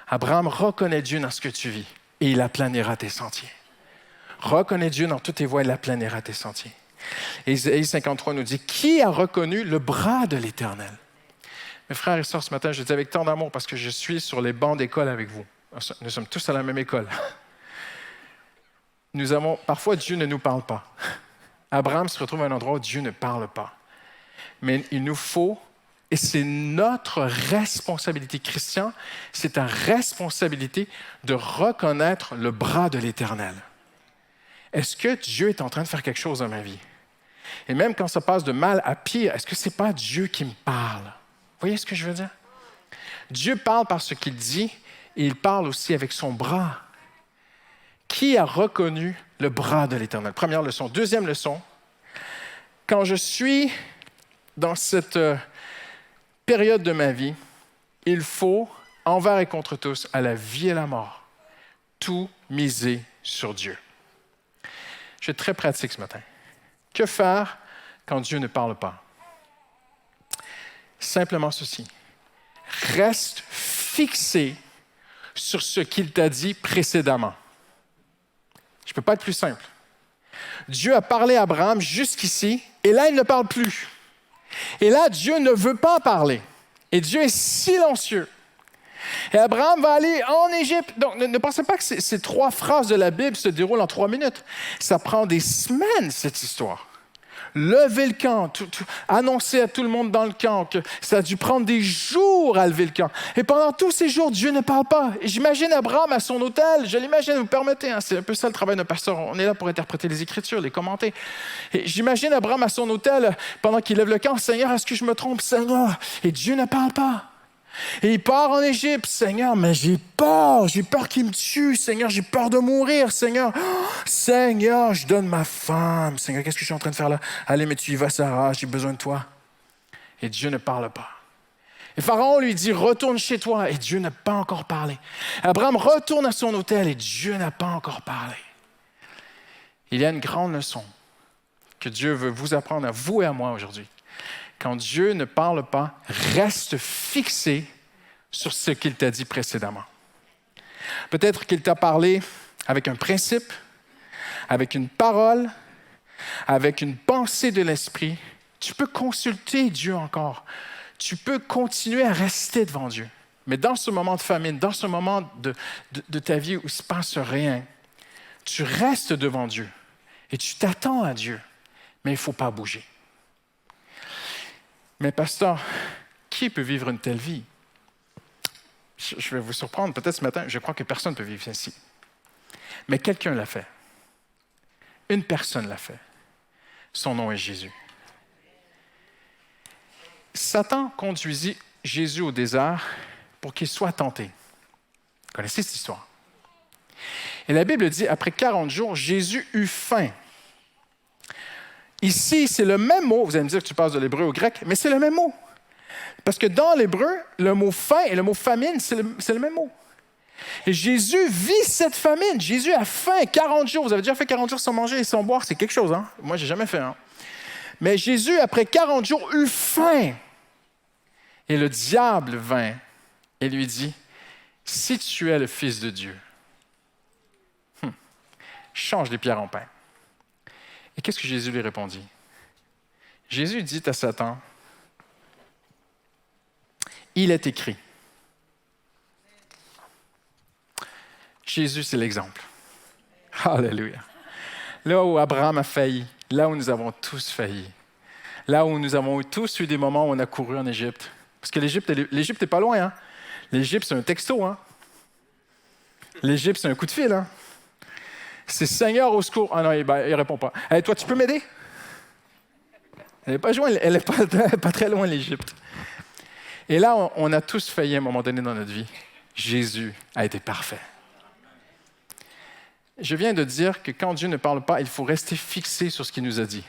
E: Abraham reconnaît Dieu dans ce que tu vis et il aplanira tes sentiers. Reconnais Dieu dans toutes tes voies et il aplanira tes sentiers. Ésaïe 53 nous dit, qui a reconnu le bras de l'Éternel? Mes frères et sœurs, ce matin, je le dis avec tant d'amour parce que je suis sur les bancs d'école avec vous. Nous sommes tous à la même école. Parfois, Dieu ne nous parle pas. Abraham se retrouve à un endroit où Dieu ne parle pas. Mais il nous faut, et c'est notre responsabilité chrétienne, c'est ta responsabilité de reconnaître le bras de l'Éternel. Est-ce que Dieu est en train de faire quelque chose dans ma vie? Et même quand ça passe de mal à pire, est-ce que ce n'est pas Dieu qui me parle? Vous voyez ce que je veux dire? Dieu parle par ce qu'il dit et il parle aussi avec son bras. Qui a reconnu le bras de l'Éternel? Première leçon. Deuxième leçon, quand je suis dans cette période de ma vie, il faut, envers et contre tous, à la vie et la mort, tout miser sur Dieu. Je vais être très pratique ce matin. Que faire quand Dieu ne parle pas? Simplement ceci. Reste fixé sur ce qu'il t'a dit précédemment. Je ne peux pas être plus simple. Dieu a parlé à Abraham jusqu'ici, et là, il ne parle plus. Et là, Dieu ne veut pas parler. Et Dieu est silencieux. Et Abraham va aller en Égypte. Donc, ne pensez pas que ces 3 phrases de la Bible se déroulent en 3 minutes. Ça prend des semaines, cette histoire. Lever le camp, annoncer à tout le monde dans le camp que ça a dû prendre des jours à lever le camp. Et pendant tous ces jours, Dieu ne parle pas. Et j'imagine Abraham à son autel, je l'imagine, vous me permettez, c'est un peu ça le travail d'un pasteur. On est là pour interpréter les Écritures, les commenter. Et j'imagine Abraham à son autel, pendant qu'il lève le camp, Seigneur, est-ce que je me trompe, Seigneur? Et Dieu ne parle pas. Et il part en Égypte. Seigneur, mais j'ai peur qu'il me tue. Seigneur, j'ai peur de mourir. Seigneur, Seigneur, je donne ma femme. Seigneur, qu'est-ce que je suis en train de faire là? Allez, mais tu y vas, Sarah, j'ai besoin de toi. Et Dieu ne parle pas. Et Pharaon lui dit, retourne chez toi. Et Dieu n'a pas encore parlé. Abraham retourne à son autel et Dieu n'a pas encore parlé. Il y a une grande leçon que Dieu veut vous apprendre à vous et à moi aujourd'hui. Quand Dieu ne parle pas, reste fixé sur ce qu'il t'a dit précédemment. Peut-être qu'il t'a parlé avec un principe, avec une parole, avec une pensée de l'esprit. Tu peux consulter Dieu encore. Tu peux continuer à rester devant Dieu. Mais dans ce moment de famine, dans ce moment de ta vie où il ne se passe rien, tu restes devant Dieu et tu t'attends à Dieu, mais il ne faut pas bouger. Mais pasteur, qui peut vivre une telle vie? Je vais vous surprendre, peut-être ce matin, je crois que personne ne peut vivre ainsi. Mais quelqu'un l'a fait. Une personne l'a fait. Son nom est Jésus. Satan conduisit Jésus au désert pour qu'il soit tenté. Vous connaissez cette histoire? Et la Bible dit, après 40 jours, Jésus eut faim. Ici, c'est le même mot. Vous allez me dire que tu passes de l'hébreu au grec, mais c'est le même mot. Parce que dans l'hébreu, le mot faim et le mot famine, c'est le même mot. Et Jésus vit cette famine. Jésus a faim 40 jours. Vous avez déjà fait 40 jours sans manger et sans boire, c'est quelque chose, hein? Moi, je n'ai jamais fait, hein? Mais Jésus, après 40 jours, eut faim. Et le diable vint et lui dit, « Si tu es le Fils de Dieu, change les pierres en pain. » Et qu'est-ce que Jésus lui répondit? Jésus dit à Satan, « Il est écrit. » Jésus, c'est l'exemple. Alléluia. Là où Abraham a failli, là où nous avons tous failli, là où nous avons tous eu des moments où on a couru en Égypte. Parce que l'Égypte n'est pas loin. Hein? L'Égypte, c'est un texto. Hein? L'Égypte, c'est un coup de fil. Hein? C'est Seigneur au secours. Ah non, il ne répond pas. Hey, toi, tu peux m'aider? Elle n'est pas très loin, l'Égypte. Et là, on a tous failli à un moment donné dans notre vie. Jésus a été parfait. Je viens de dire que quand Dieu ne parle pas, il faut rester fixé sur ce qu'il nous a dit.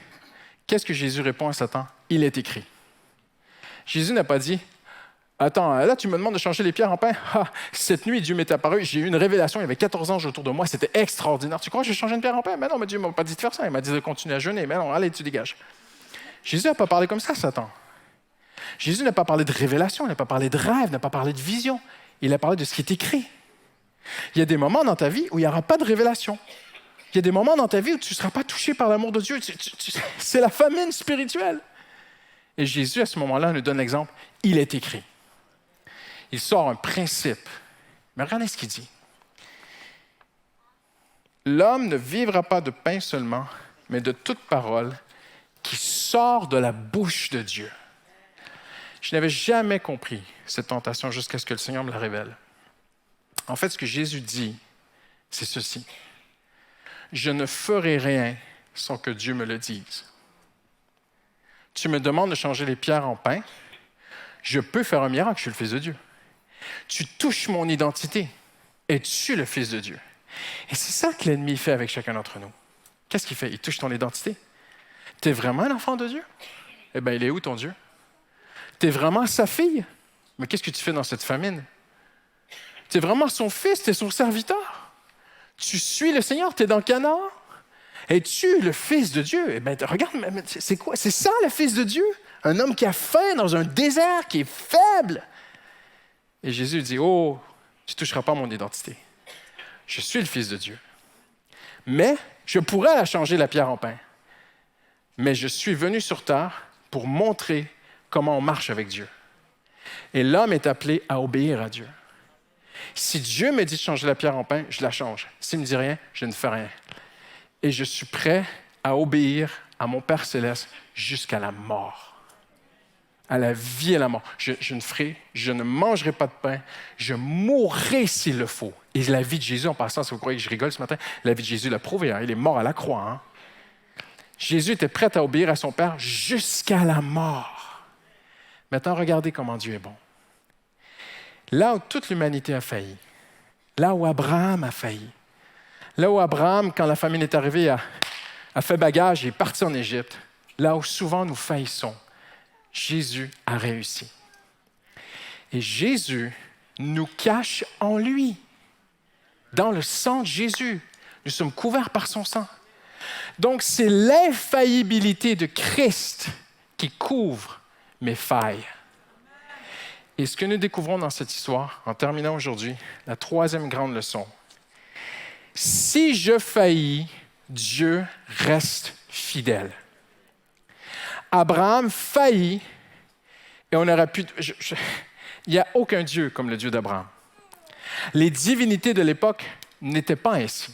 E: Qu'est-ce que Jésus répond à Satan? Il est écrit. Jésus n'a pas dit, Attends, là, tu me demandes de changer les pierres en pain? Ah, cette nuit, Dieu m'est apparu, j'ai eu une révélation, il y avait 14 anges autour de moi, c'était extraordinaire. Tu crois que j'ai changé une pierre en pain? Mais non, mais Dieu ne m'a pas dit de faire ça, il m'a dit de continuer à jeûner. Mais non, allez, tu dégages. Jésus n'a pas parlé comme ça, Satan. Jésus n'a pas parlé de révélation, il n'a pas parlé de rêve, n'a pas parlé de vision. Il a parlé de ce qui est écrit. Il y a des moments dans ta vie où il n'y aura pas de révélation. Il y a des moments dans ta vie où tu ne seras pas touché par l'amour de Dieu. C'est la famine spirituelle. Et Jésus, à ce moment-là, nous donne l'exemple. Il est écrit. Il sort un principe. Mais regardez ce qu'il dit. L'homme ne vivra pas de pain seulement, mais de toute parole qui sort de la bouche de Dieu. Je n'avais jamais compris cette tentation jusqu'à ce que le Seigneur me la révèle. En fait, ce que Jésus dit, c'est ceci. Je ne ferai rien sans que Dieu me le dise. Tu me demandes de changer les pierres en pain. Je peux faire un miracle, je suis le Fils de Dieu. Tu touches mon identité. Es-tu le Fils de Dieu? Et c'est ça que l'ennemi fait avec chacun d'entre nous. Qu'est-ce qu'il fait? Il touche ton identité. Tu es vraiment un enfant de Dieu? Eh bien, il est où ton Dieu? Tu es vraiment sa fille? Mais qu'est-ce que tu fais dans cette famine? Tu es vraiment son fils, tu es son serviteur. Tu suis le Seigneur, tu es dans Canaan. Es-tu le Fils de Dieu? Eh bien, regarde, c'est quoi? C'est ça, le Fils de Dieu? Un homme qui a faim dans un désert, qui est faible. Et Jésus dit, oh, tu ne toucheras pas mon identité. Je suis le Fils de Dieu. Mais je pourrais la changer, la pierre en pain. Mais je suis venu sur terre pour montrer comment on marche avec Dieu. Et l'homme est appelé à obéir à Dieu. Si Dieu me dit de changer la pierre en pain, je la change. S'il ne me dit rien, je ne fais rien. Et je suis prêt à obéir à mon Père céleste jusqu'à la mort. À la vie et à la mort. Je ne mangerai pas de pain, je mourrai s'il le faut. Et la vie de Jésus, en passant, si vous croyez que je rigole ce matin, la vie de Jésus l'a prouvé, hein? Il est mort à la croix. Hein? Jésus était prêt à obéir à son Père jusqu'à la mort. Maintenant, regardez comment Dieu est bon. Là où toute l'humanité a failli, là où Abraham a failli, là où Abraham, quand la famine est arrivée, a fait bagage et est parti en Égypte, là où souvent nous faillissons, Jésus a réussi. Et Jésus nous cache en lui. Dans le sang de Jésus, nous sommes couverts par son sang. Donc, c'est l'infaillibilité de Christ qui couvre mes failles. Et ce que nous découvrons dans cette histoire, en terminant aujourd'hui, la troisième grande leçon. Si je faillis, Dieu reste fidèle. Abraham faillit et on aurait pu... Il n'y a aucun Dieu comme le Dieu d'Abraham. Les divinités de l'époque n'étaient pas ainsi.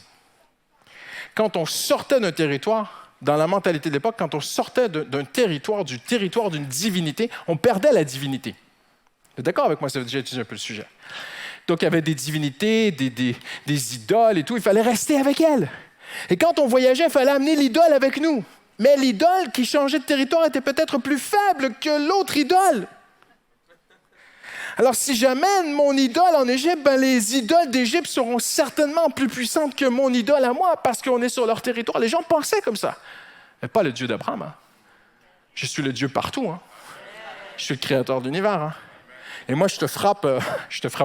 E: Quand on sortait d'un territoire, dans la mentalité de l'époque, quand on sortait d'un territoire, du territoire d'une divinité, on perdait la divinité. Vous êtes d'accord avec moi? Ça veut déjà étudier un peu le sujet. Donc, il y avait des divinités, des idoles et tout. Il fallait rester avec elles. Et quand on voyageait, il fallait amener l'idole avec nous. Mais l'idole qui changeait de territoire était peut-être plus faible que l'autre idole. Alors, si j'amène mon idole en Égypte, ben, les idoles d'Égypte seront certainement plus puissantes que mon idole à moi parce qu'on est sur leur territoire. Les gens pensaient comme ça. Mais pas le Dieu d'Abraham. Hein. Je suis le Dieu partout. Hein. Je suis le créateur de l'univers. Hein. Et moi, je te frappe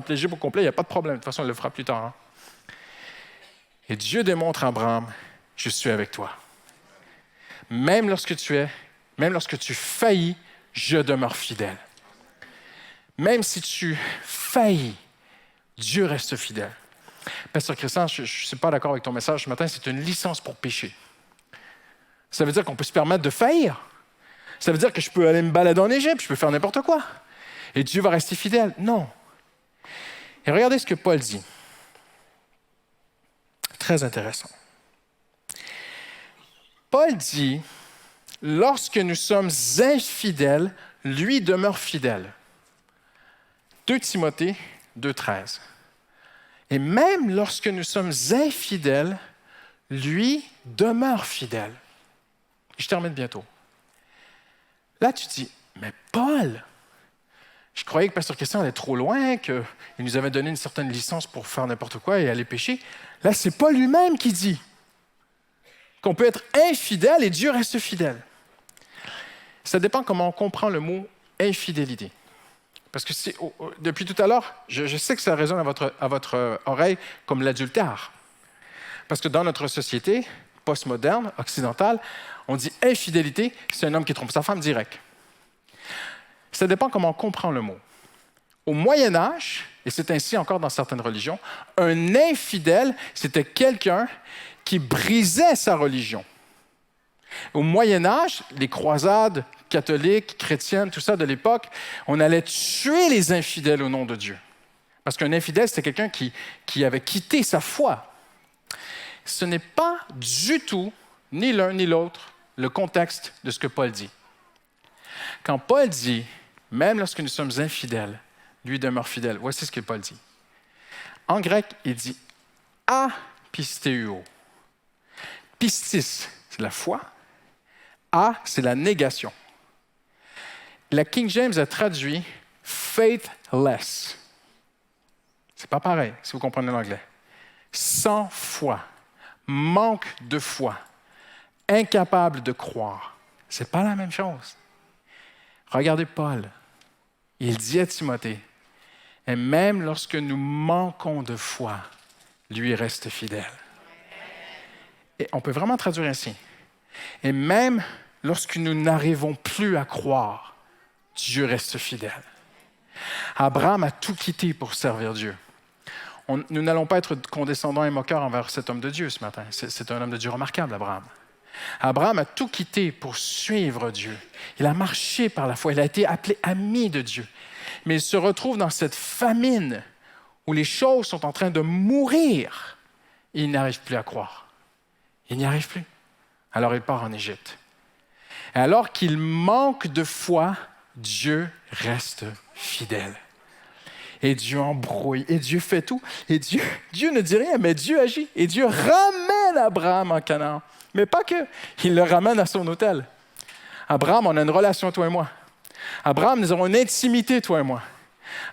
E: l'Égypte au complet, il n'y a pas de problème. De toute façon, il le fera plus tard. Hein. Et Dieu démontre à Abraham, je suis avec toi. Même lorsque tu faillis, je demeure fidèle. Même si tu faillis, Dieu reste fidèle. Pasteur Christian, je ne suis pas d'accord avec ton message ce matin, c'est une licence pour pécher. Ça veut dire qu'on peut se permettre de faillir. Ça veut dire que je peux aller me balader en Égypte, je peux faire n'importe quoi. Et Dieu va rester fidèle. Non. Et regardez ce que Paul dit. Très intéressant. Paul dit, lorsque nous sommes infidèles, lui demeure fidèle. 2 Timothée 2,13. Et même lorsque nous sommes infidèles, lui demeure fidèle. Je termine bientôt. Là, tu dis, mais Paul, je croyais que Pasteur Christian allait trop loin, qu'il nous avait donné une certaine licence pour faire n'importe quoi et aller pécher. Là, c'est Paul lui-même qui dit qu'on peut être infidèle et Dieu reste fidèle. Ça dépend comment on comprend le mot infidélité. Parce que depuis tout à l'heure, je sais que ça résonne à votre oreille comme l'adultère. Parce que dans notre société postmoderne, occidentale, on dit infidélité, c'est un homme qui trompe sa femme direct. Ça dépend comment on comprend le mot. Au Moyen Âge, et c'est ainsi encore dans certaines religions, un infidèle, c'était quelqu'un qui brisait sa religion. Au Moyen Âge, les croisades catholiques, chrétiennes, tout ça de l'époque, on allait tuer les infidèles au nom de Dieu. Parce qu'un infidèle, c'était quelqu'un qui avait quitté sa foi. Ce n'est pas du tout, ni l'un ni l'autre, le contexte de ce que Paul dit. Quand Paul dit, même lorsque nous sommes infidèles, lui demeure fidèle, voici ce que Paul dit. En grec, il dit « apisteuo ». Pistis, c'est la foi. A, c'est la négation. La King James a traduit « faithless ». C'est pas pareil, si vous comprenez l'anglais. Sans foi, manque de foi, incapable de croire. C'est pas la même chose. Regardez Paul. Il dit à Timothée, et même lorsque nous manquons de foi, lui reste fidèle. Et on peut vraiment traduire ainsi. Et même lorsque nous n'arrivons plus à croire, Dieu reste fidèle. Abraham a tout quitté pour servir Dieu. Nous n'allons pas être condescendants et moqueurs envers cet homme de Dieu ce matin. C'est un homme de Dieu remarquable, Abraham. Abraham a tout quitté pour suivre Dieu. Il a marché par la foi. Il a été appelé ami de Dieu. Mais il se retrouve dans cette famine où les choses sont en train de mourir. Et il n'arrive plus à croire. Il n'y arrive plus. Alors il part en Égypte. Et alors qu'il manque de foi, Dieu reste fidèle. Et Dieu embrouille, et Dieu fait tout. Et Dieu ne dit rien, mais Dieu agit. Et Dieu ramène Abraham en Canaan. Mais pas que, il le ramène à son hôtel. Abraham, on a une relation, toi et moi. Abraham, nous avons une intimité, toi et moi.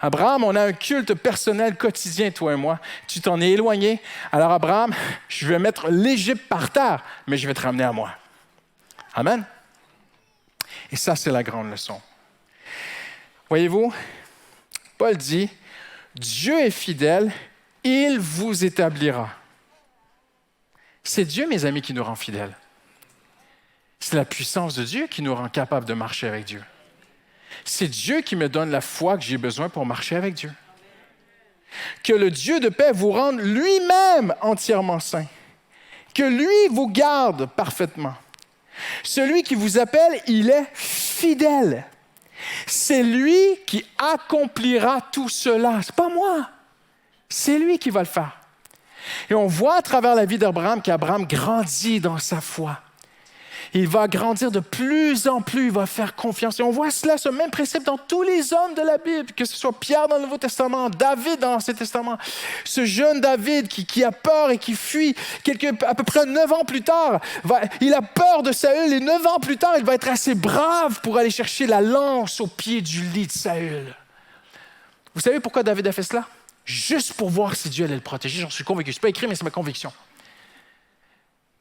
E: Abraham, on a un culte personnel quotidien, toi et moi. Tu t'en es éloigné. Alors Abraham, je vais mettre l'Égypte par terre, mais je vais te ramener à moi. Amen. Et ça, c'est la grande leçon. Voyez-vous, Paul dit, Dieu est fidèle, il vous établira. C'est Dieu, mes amis, qui nous rend fidèles. C'est la puissance de Dieu qui nous rend capables de marcher avec Dieu. C'est Dieu qui me donne la foi que j'ai besoin pour marcher avec Dieu. Que le Dieu de paix vous rende lui-même entièrement saint. Que lui vous garde parfaitement. Celui qui vous appelle, il est fidèle. C'est lui qui accomplira tout cela. Ce n'est pas moi. C'est lui qui va le faire. Et on voit à travers la vie d'Abraham qu'Abraham grandit dans sa foi. Il va grandir de plus en plus, il va faire confiance. Et on voit cela, ce même principe dans tous les hommes de la Bible, que ce soit Pierre dans le Nouveau Testament, David dans l'Ancien Testament. Ce jeune David qui a peur et qui fuit, à peu près 9 ans plus tard, il a peur de Saül et 9 ans plus tard, il va être assez brave pour aller chercher la lance au pied du lit de Saül. Vous savez pourquoi David a fait cela? Juste pour voir si Dieu allait le protéger. J'en suis convaincu. Ce n'est pas écrit, mais c'est ma conviction.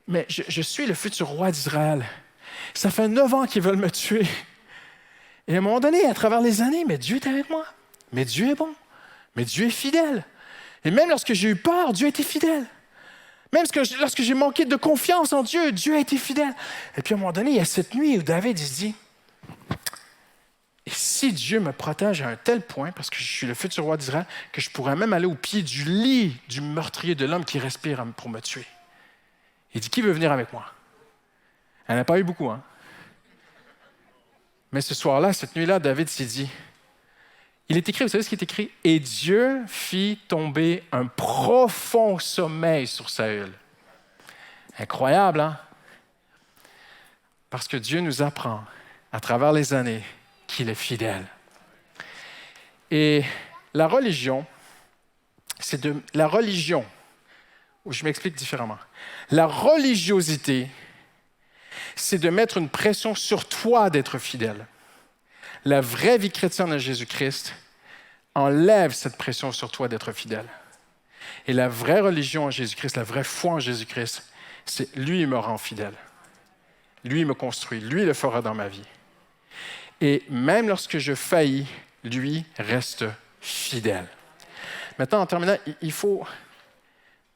E: Mais je suis le futur roi d'Israël. Ça fait 9 ans qu'ils veulent me tuer. Et à un moment donné, à travers les années, mais Dieu est avec moi. Mais Dieu est bon. Mais Dieu est fidèle. Et même lorsque j'ai eu peur, Dieu a été fidèle. Même lorsque j'ai manqué de confiance en Dieu, Dieu a été fidèle. Et puis à un moment donné, il y a cette nuit où David il se dit, et si Dieu me protège à un tel point, parce que je suis le futur roi d'Israël, que je pourrais même aller au pied du lit du meurtrier de l'homme qui respire pour me tuer. Il dit, qui veut venir avec moi? Elle n'a pas eu beaucoup, hein? Mais ce soir-là, cette nuit-là, David s'est dit, il est écrit, vous savez ce qui est écrit? Et Dieu fit tomber un profond sommeil sur Saül. Incroyable, hein? Parce que Dieu nous apprend, à travers les années, qu'il est fidèle. Et la religion, je m'explique différemment. La religiosité, c'est de mettre une pression sur toi d'être fidèle. La vraie vie chrétienne de Jésus-Christ enlève cette pression sur toi d'être fidèle. Et la vraie religion en Jésus-Christ, la vraie foi en Jésus-Christ, c'est lui, il me rend fidèle. Lui, il me construit. Lui, il le fera dans ma vie. Et même lorsque je faillis, lui, reste fidèle. Maintenant, en terminant, il faut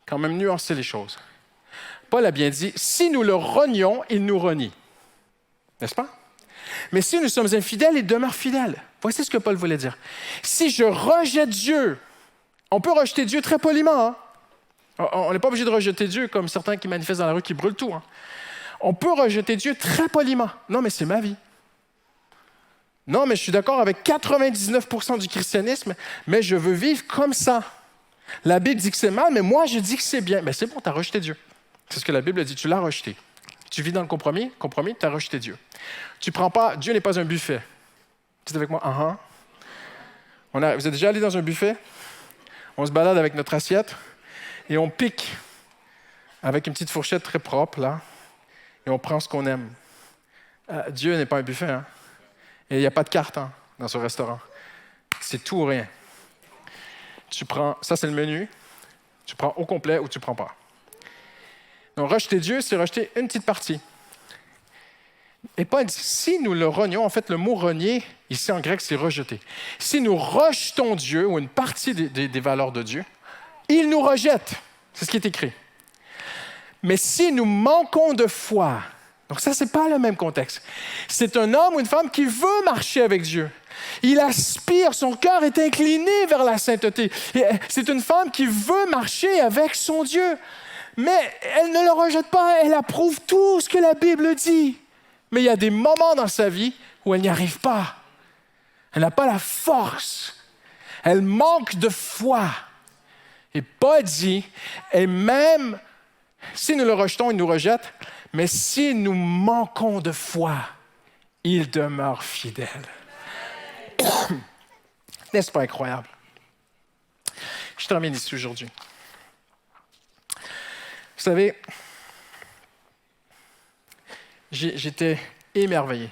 E: quand même nuancer les choses. Paul a bien dit, si nous le renions, il nous renie. N'est-ce pas? Mais si nous sommes infidèles, il demeure fidèle. Voici ce que Paul voulait dire. Si je rejette Dieu, on peut rejeter Dieu très poliment. Hein? On n'est pas obligé de rejeter Dieu comme certains qui manifestent dans la rue qui brûlent tout. Hein? On peut rejeter Dieu très poliment. Non, mais c'est ma vie. Non, mais je suis d'accord avec 99% du christianisme, mais je veux vivre comme ça. La Bible dit que c'est mal, mais moi, je dis que c'est bien. Mais c'est bon, tu as rejeté Dieu. C'est ce que la Bible dit, tu l'as rejeté. Tu vis dans le compromis, tu as rejeté Dieu. Tu prends pas, Dieu n'est pas un buffet. Dites avec moi, Vous êtes déjà allé dans un buffet? On se balade avec notre assiette et on pique avec une petite fourchette très propre, là, et on prend ce qu'on aime. Dieu n'est pas un buffet, hein? Et il n'y a pas de carte dans ce restaurant. C'est tout ou rien. Tu prends, ça c'est le menu, tu prends au complet ou tu ne prends pas. Donc rejeter Dieu, c'est rejeter une petite partie. Et Paul dit, si nous le renions, en fait le mot renier, ici en grec c'est rejeter. Si nous rejetons Dieu ou une partie des valeurs de Dieu, il nous rejette. C'est ce qui est écrit. Mais si nous manquons de foi, donc ça, ce n'est pas le même contexte. C'est un homme ou une femme qui veut marcher avec Dieu. Il aspire, son cœur est incliné vers la sainteté. C'est une femme qui veut marcher avec son Dieu. Mais elle ne le rejette pas, elle approuve tout ce que la Bible dit. Mais il y a des moments dans sa vie où elle n'y arrive pas. Elle n'a pas la force. Elle manque de foi. Et Paul dit, et même si nous le rejetons, il nous rejette, mais si nous manquons de foi, il demeure fidèle. N'est-ce pas incroyable? Je termine ici aujourd'hui. Vous savez, j'étais émerveillé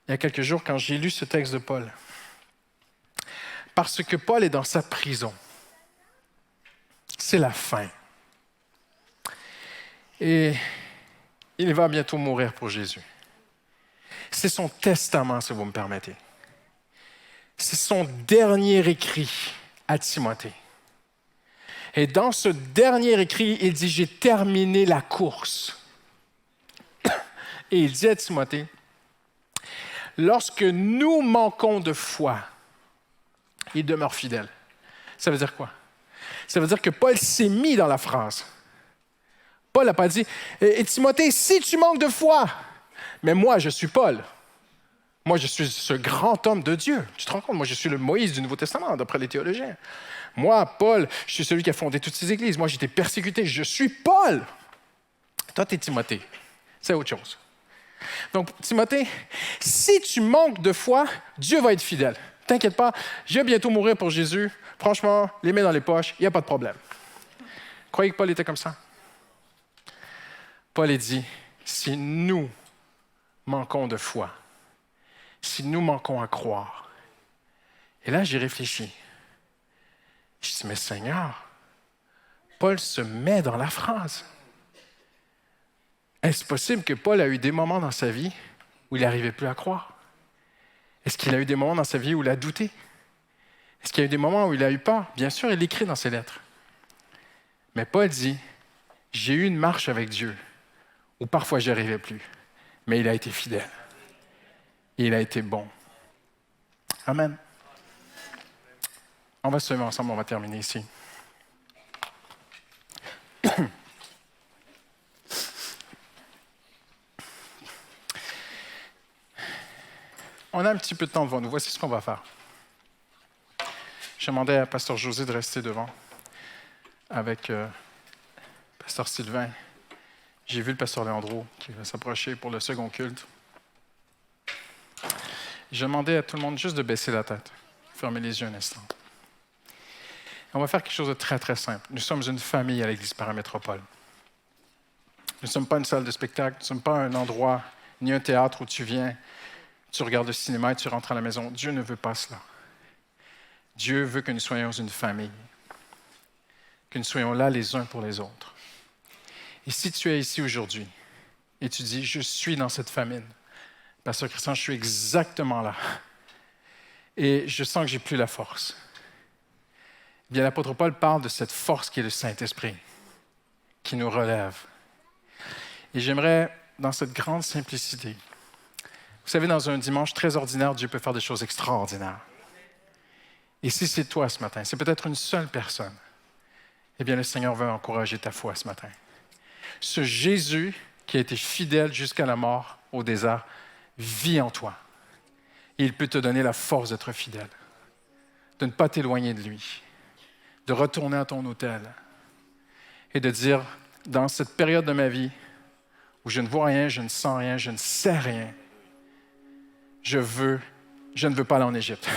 E: il y a quelques jours quand j'ai lu ce texte de Paul. Parce que Paul est dans sa prison. C'est la fin. Et il va bientôt mourir pour Jésus. C'est son testament, si vous me permettez. C'est son dernier écrit à Timothée. Et dans ce dernier écrit, il dit, j'ai terminé la course. Et il dit à Timothée, lorsque nous manquons de foi, il demeure fidèle. Ça veut dire quoi? Ça veut dire que Paul s'est mis dans la phrase. Paul n'a pas dit, et Timothée, si tu manques de foi, mais moi, je suis Paul. Moi, je suis ce grand homme de Dieu. Tu te rends compte? Moi, je suis le Moïse du Nouveau Testament, d'après les théologiens. Moi, Paul, je suis celui qui a fondé toutes ces églises. Moi, j'étais persécuté. Je suis Paul. Toi, tu es Timothée. C'est autre chose. Donc, Timothée, si tu manques de foi, Dieu va être fidèle. T'inquiète pas, je vais bientôt mourir pour Jésus. Franchement, les mains dans les poches, il n'y a pas de problème. Croyez que Paul était comme ça? Paul a dit, si nous manquons de foi, si nous manquons à croire. Et là, j'ai réfléchi. Je dis, mais Seigneur, Paul se met dans la phrase. Est-ce possible que Paul a eu des moments dans sa vie où il n'arrivait plus à croire? Est-ce qu'il a eu des moments dans sa vie où il a douté? Est-ce qu'il y a eu des moments où il a eu peur? Bien sûr, il l'écrit dans ses lettres. Mais Paul dit, j'ai eu une marche avec Dieu où parfois je n'y arrivais plus, mais il a été fidèle. Et il a été bon. Amen. On va se lever ensemble, on va terminer ici. On a un petit peu de temps devant nous. Voici ce qu'on va faire. Je demandais à Pasteur José de rester devant avec Pasteur Sylvain. J'ai vu le Pasteur Leandro qui va s'approcher pour le second culte. Je demandais à tout le monde juste de baisser la tête, fermer les yeux un instant. On va faire quelque chose de très, très simple. Nous sommes une famille à l'Église Paramétropole. Nous ne sommes pas une salle de spectacle, nous ne sommes pas un endroit, ni un théâtre où tu viens, tu regardes le cinéma et tu rentres à la maison. Dieu ne veut pas cela. Dieu veut que nous soyons une famille, que nous soyons là les uns pour les autres. Et si tu es ici aujourd'hui et tu dis, je suis dans cette famine, Pasteur Christian, je suis exactement là. et je sens que j'ai plus la force. Eh bien, l'apôtre Paul parle de cette force qui est le Saint-Esprit, qui nous relève. Et j'aimerais, dans cette grande simplicité, vous savez, dans un dimanche très ordinaire, Dieu peut faire des choses extraordinaires. Et si c'est toi ce matin, c'est peut-être une seule personne, eh bien, le Seigneur veut encourager ta foi ce matin. Ce Jésus qui a été fidèle jusqu'à la mort au désert vit en toi. Et il peut te donner la force d'être fidèle, de ne pas t'éloigner de lui, de retourner à ton autel et de dire, dans cette période de ma vie où je ne vois rien, je ne sens rien, je ne sais rien, je ne veux pas aller en Égypte.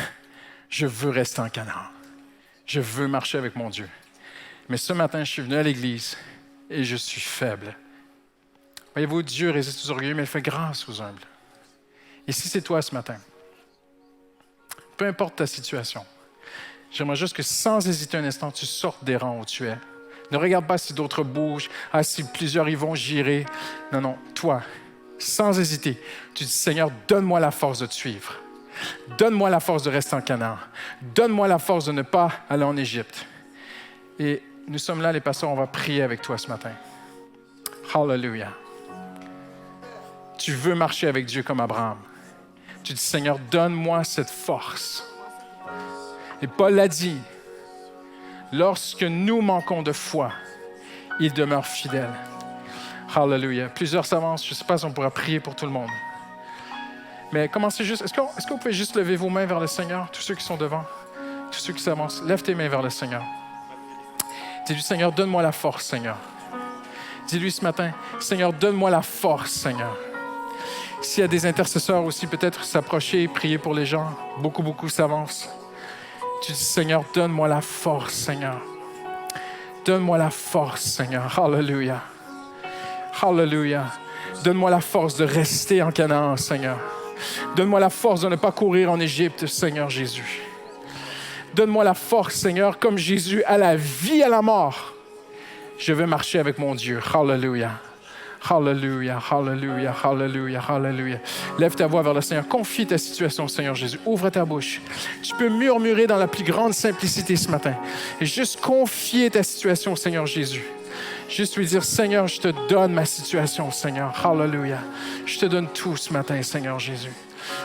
E: Je veux rester en Canaan. Je veux marcher avec mon Dieu. Mais ce matin, je suis venu à l'Église et je suis faible. Voyez-vous, Dieu résiste aux orgueilleux, mais il fait grâce aux humbles. Et si c'est toi ce matin, peu importe ta situation, j'aimerais juste que sans hésiter un instant, tu sortes des rangs où tu es. Ne regarde pas si d'autres bougent, si plusieurs y vont, j'irai. Non, non, toi, sans hésiter, tu dis, Seigneur, donne-moi la force de te suivre. Donne-moi la force de rester en Canaan. Donne-moi la force de ne pas aller en Égypte. Et nous sommes là, les pasteurs, on va prier avec toi ce matin. Hallelujah. Tu veux marcher avec Dieu comme Abraham. Tu dis, Seigneur, donne-moi cette force. Et Paul l'a dit, lorsque nous manquons de foi, il demeure fidèle. Hallelujah. Plusieurs s'avancent. Je ne sais pas si on pourra prier pour tout le monde. Mais commencez juste. Est-ce que vous pouvez juste lever vos mains vers le Seigneur, tous ceux qui sont devant, tous ceux qui s'avancent? Lève tes mains vers le Seigneur. Dis-lui, Seigneur, donne-moi la force, Seigneur. Dis-lui ce matin, Seigneur, donne-moi la force, Seigneur. S'il y a des intercesseurs aussi, peut-être s'approcher, prier pour les gens. Beaucoup s'avancent. Tu dis, Seigneur, donne-moi la force, Seigneur. Donne-moi la force, Seigneur. Hallelujah. Hallelujah. Donne-moi la force de rester en Canaan, Seigneur. Donne-moi la force de ne pas courir en Égypte, Seigneur Jésus. Donne-moi la force, Seigneur, comme Jésus, à la vie, à la mort. Je veux marcher avec mon Dieu. Hallelujah. Hallelujah, hallelujah, hallelujah, hallelujah. Lève ta voix vers le Seigneur. Confie ta situation au Seigneur Jésus. Ouvre ta bouche. Tu peux murmurer dans la plus grande simplicité ce matin. Et juste confier ta situation au Seigneur Jésus. Juste lui dire, Seigneur, je te donne ma situation, Seigneur. Hallelujah. Je te donne tout ce matin, Seigneur Jésus.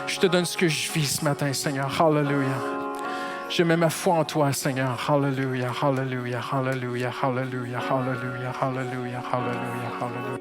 E: Je te donne ce que je vis ce matin, Seigneur. Hallelujah. Je mets ma foi en toi, Seigneur. Hallelujah, hallelujah, hallelujah, hallelujah, hallelujah, hallelujah, hallelujah, hallelujah.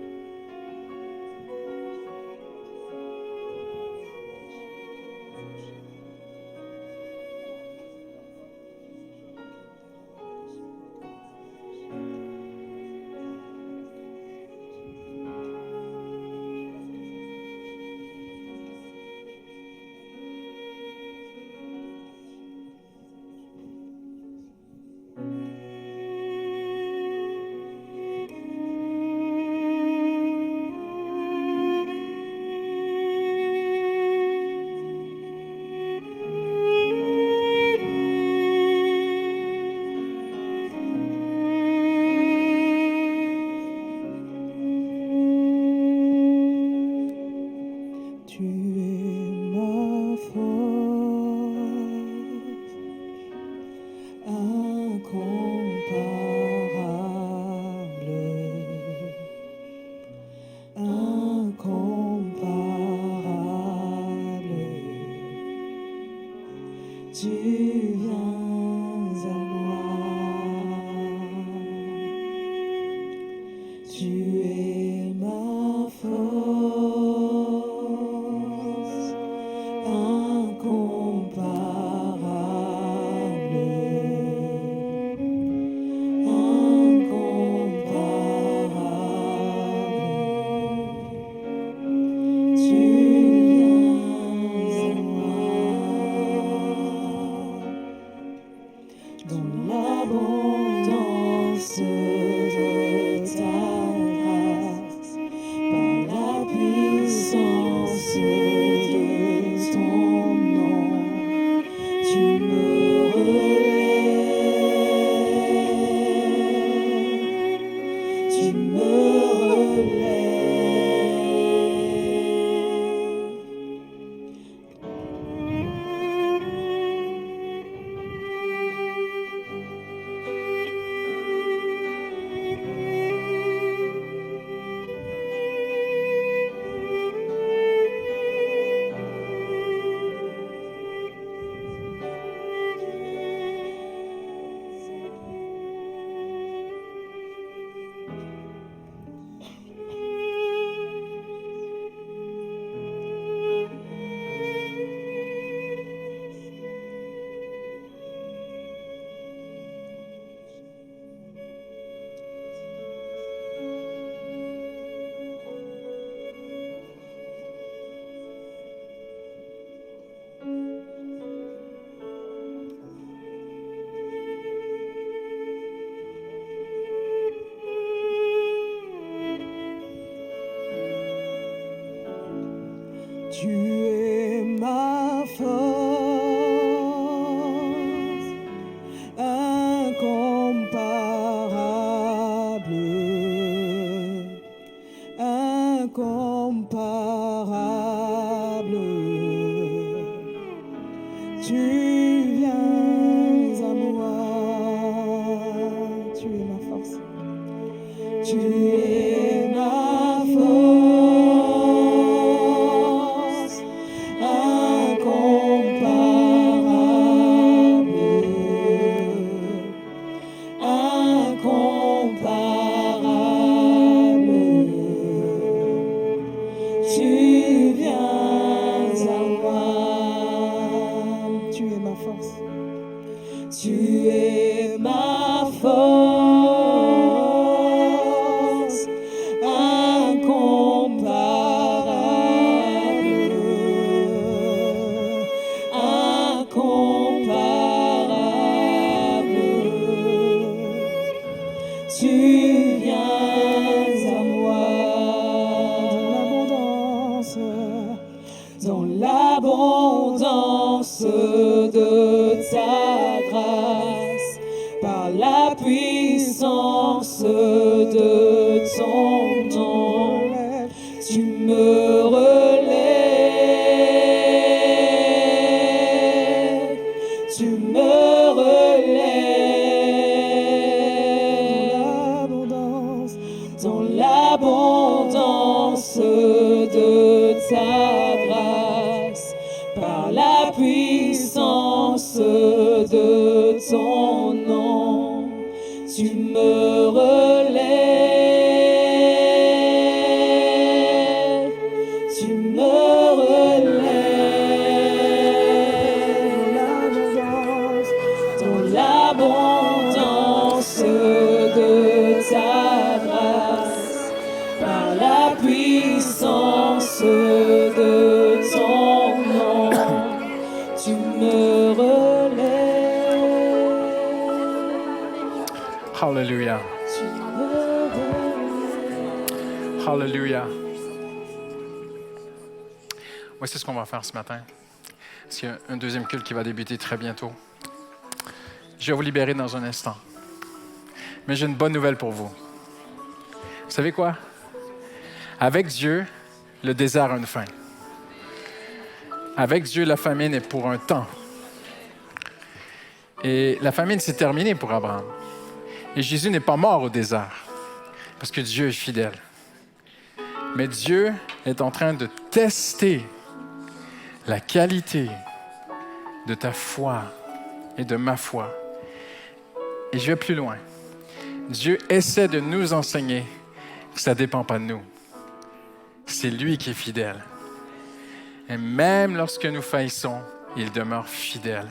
A: Tu es ma force, incomparable, incomparable. Tu viens à moi, tu es ma force. Tu es ma force, incomparable, incomparable. Tu viens à moi, tu es ma force. Tu es ma force, incomparable, incomparable. Tu viens à moi dans l'abondance de ta grâce, par la puissance de ton nom, tu me relèves, tu me relèves dans l'abondance de ta grâce, par la puissance de ton nom, tu me relèves, tu me relèves dans l'abondance de ta grâce, par la puissance de ton nom, tu me relèves.
E: Hallelujah.
A: Tu me relèves.
E: Hallelujah. Voici ce qu'on va faire ce matin. Parce qu'il y a un deuxième culte qui va débuter très bientôt. Je vais vous libérer dans un instant. Mais j'ai une bonne nouvelle pour vous. Vous savez quoi? Avec Dieu, le désert a une fin. Avec Dieu, la famine est pour un temps. Et la famine s'est terminée pour Abraham. Et Jésus n'est pas mort au désert, parce que Dieu est fidèle. Mais Dieu est en train de tester la qualité de ta foi et de ma foi. Et je vais plus loin. Dieu essaie de nous enseigner que ça ne dépend pas de nous. C'est lui qui est fidèle. Et même lorsque nous faillissons, il demeure fidèle.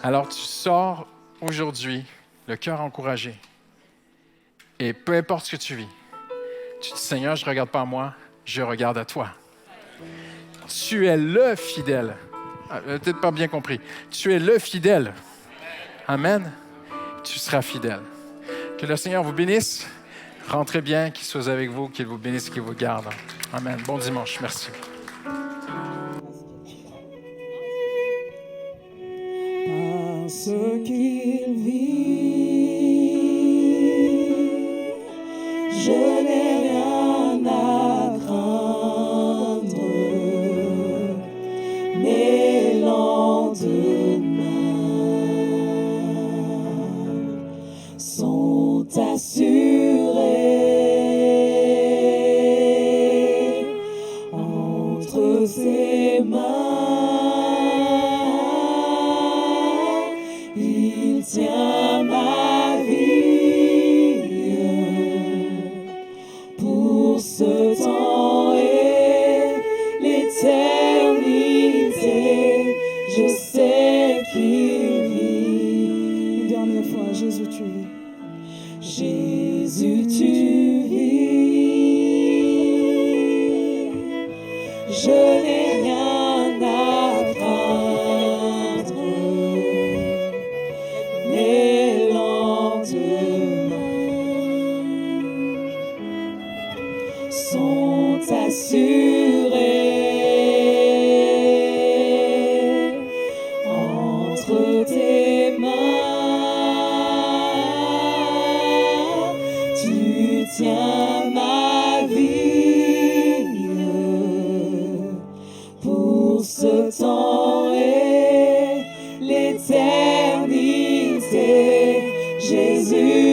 E: Alors tu sors aujourd'hui le cœur encouragé. Et peu importe ce que tu vis, tu dis, Seigneur, je ne regarde pas à moi, je regarde à toi. Tu es le fidèle. Peut-être pas bien compris. Tu es le fidèle. Amen. Tu seras fidèle. Que le Seigneur vous bénisse. Rentrez bien, qu'il soit avec vous, qu'il vous bénisse, qu'il vous garde. Amen. Bon dimanche. Merci.
A: Parce qu'il vit, je n'ai rien à craindre. Mes lendemains sont assurés entre ses mains. Il tient ma vie pour ce temps et l'éternité. Je sais qu'il vit. Une dernière fois, Jésus, tu vis. Jésus, tu vis. Je n'ai rien à craindre. Mes lendemains sont assurés
C: ce temps et l'éternité. Jésus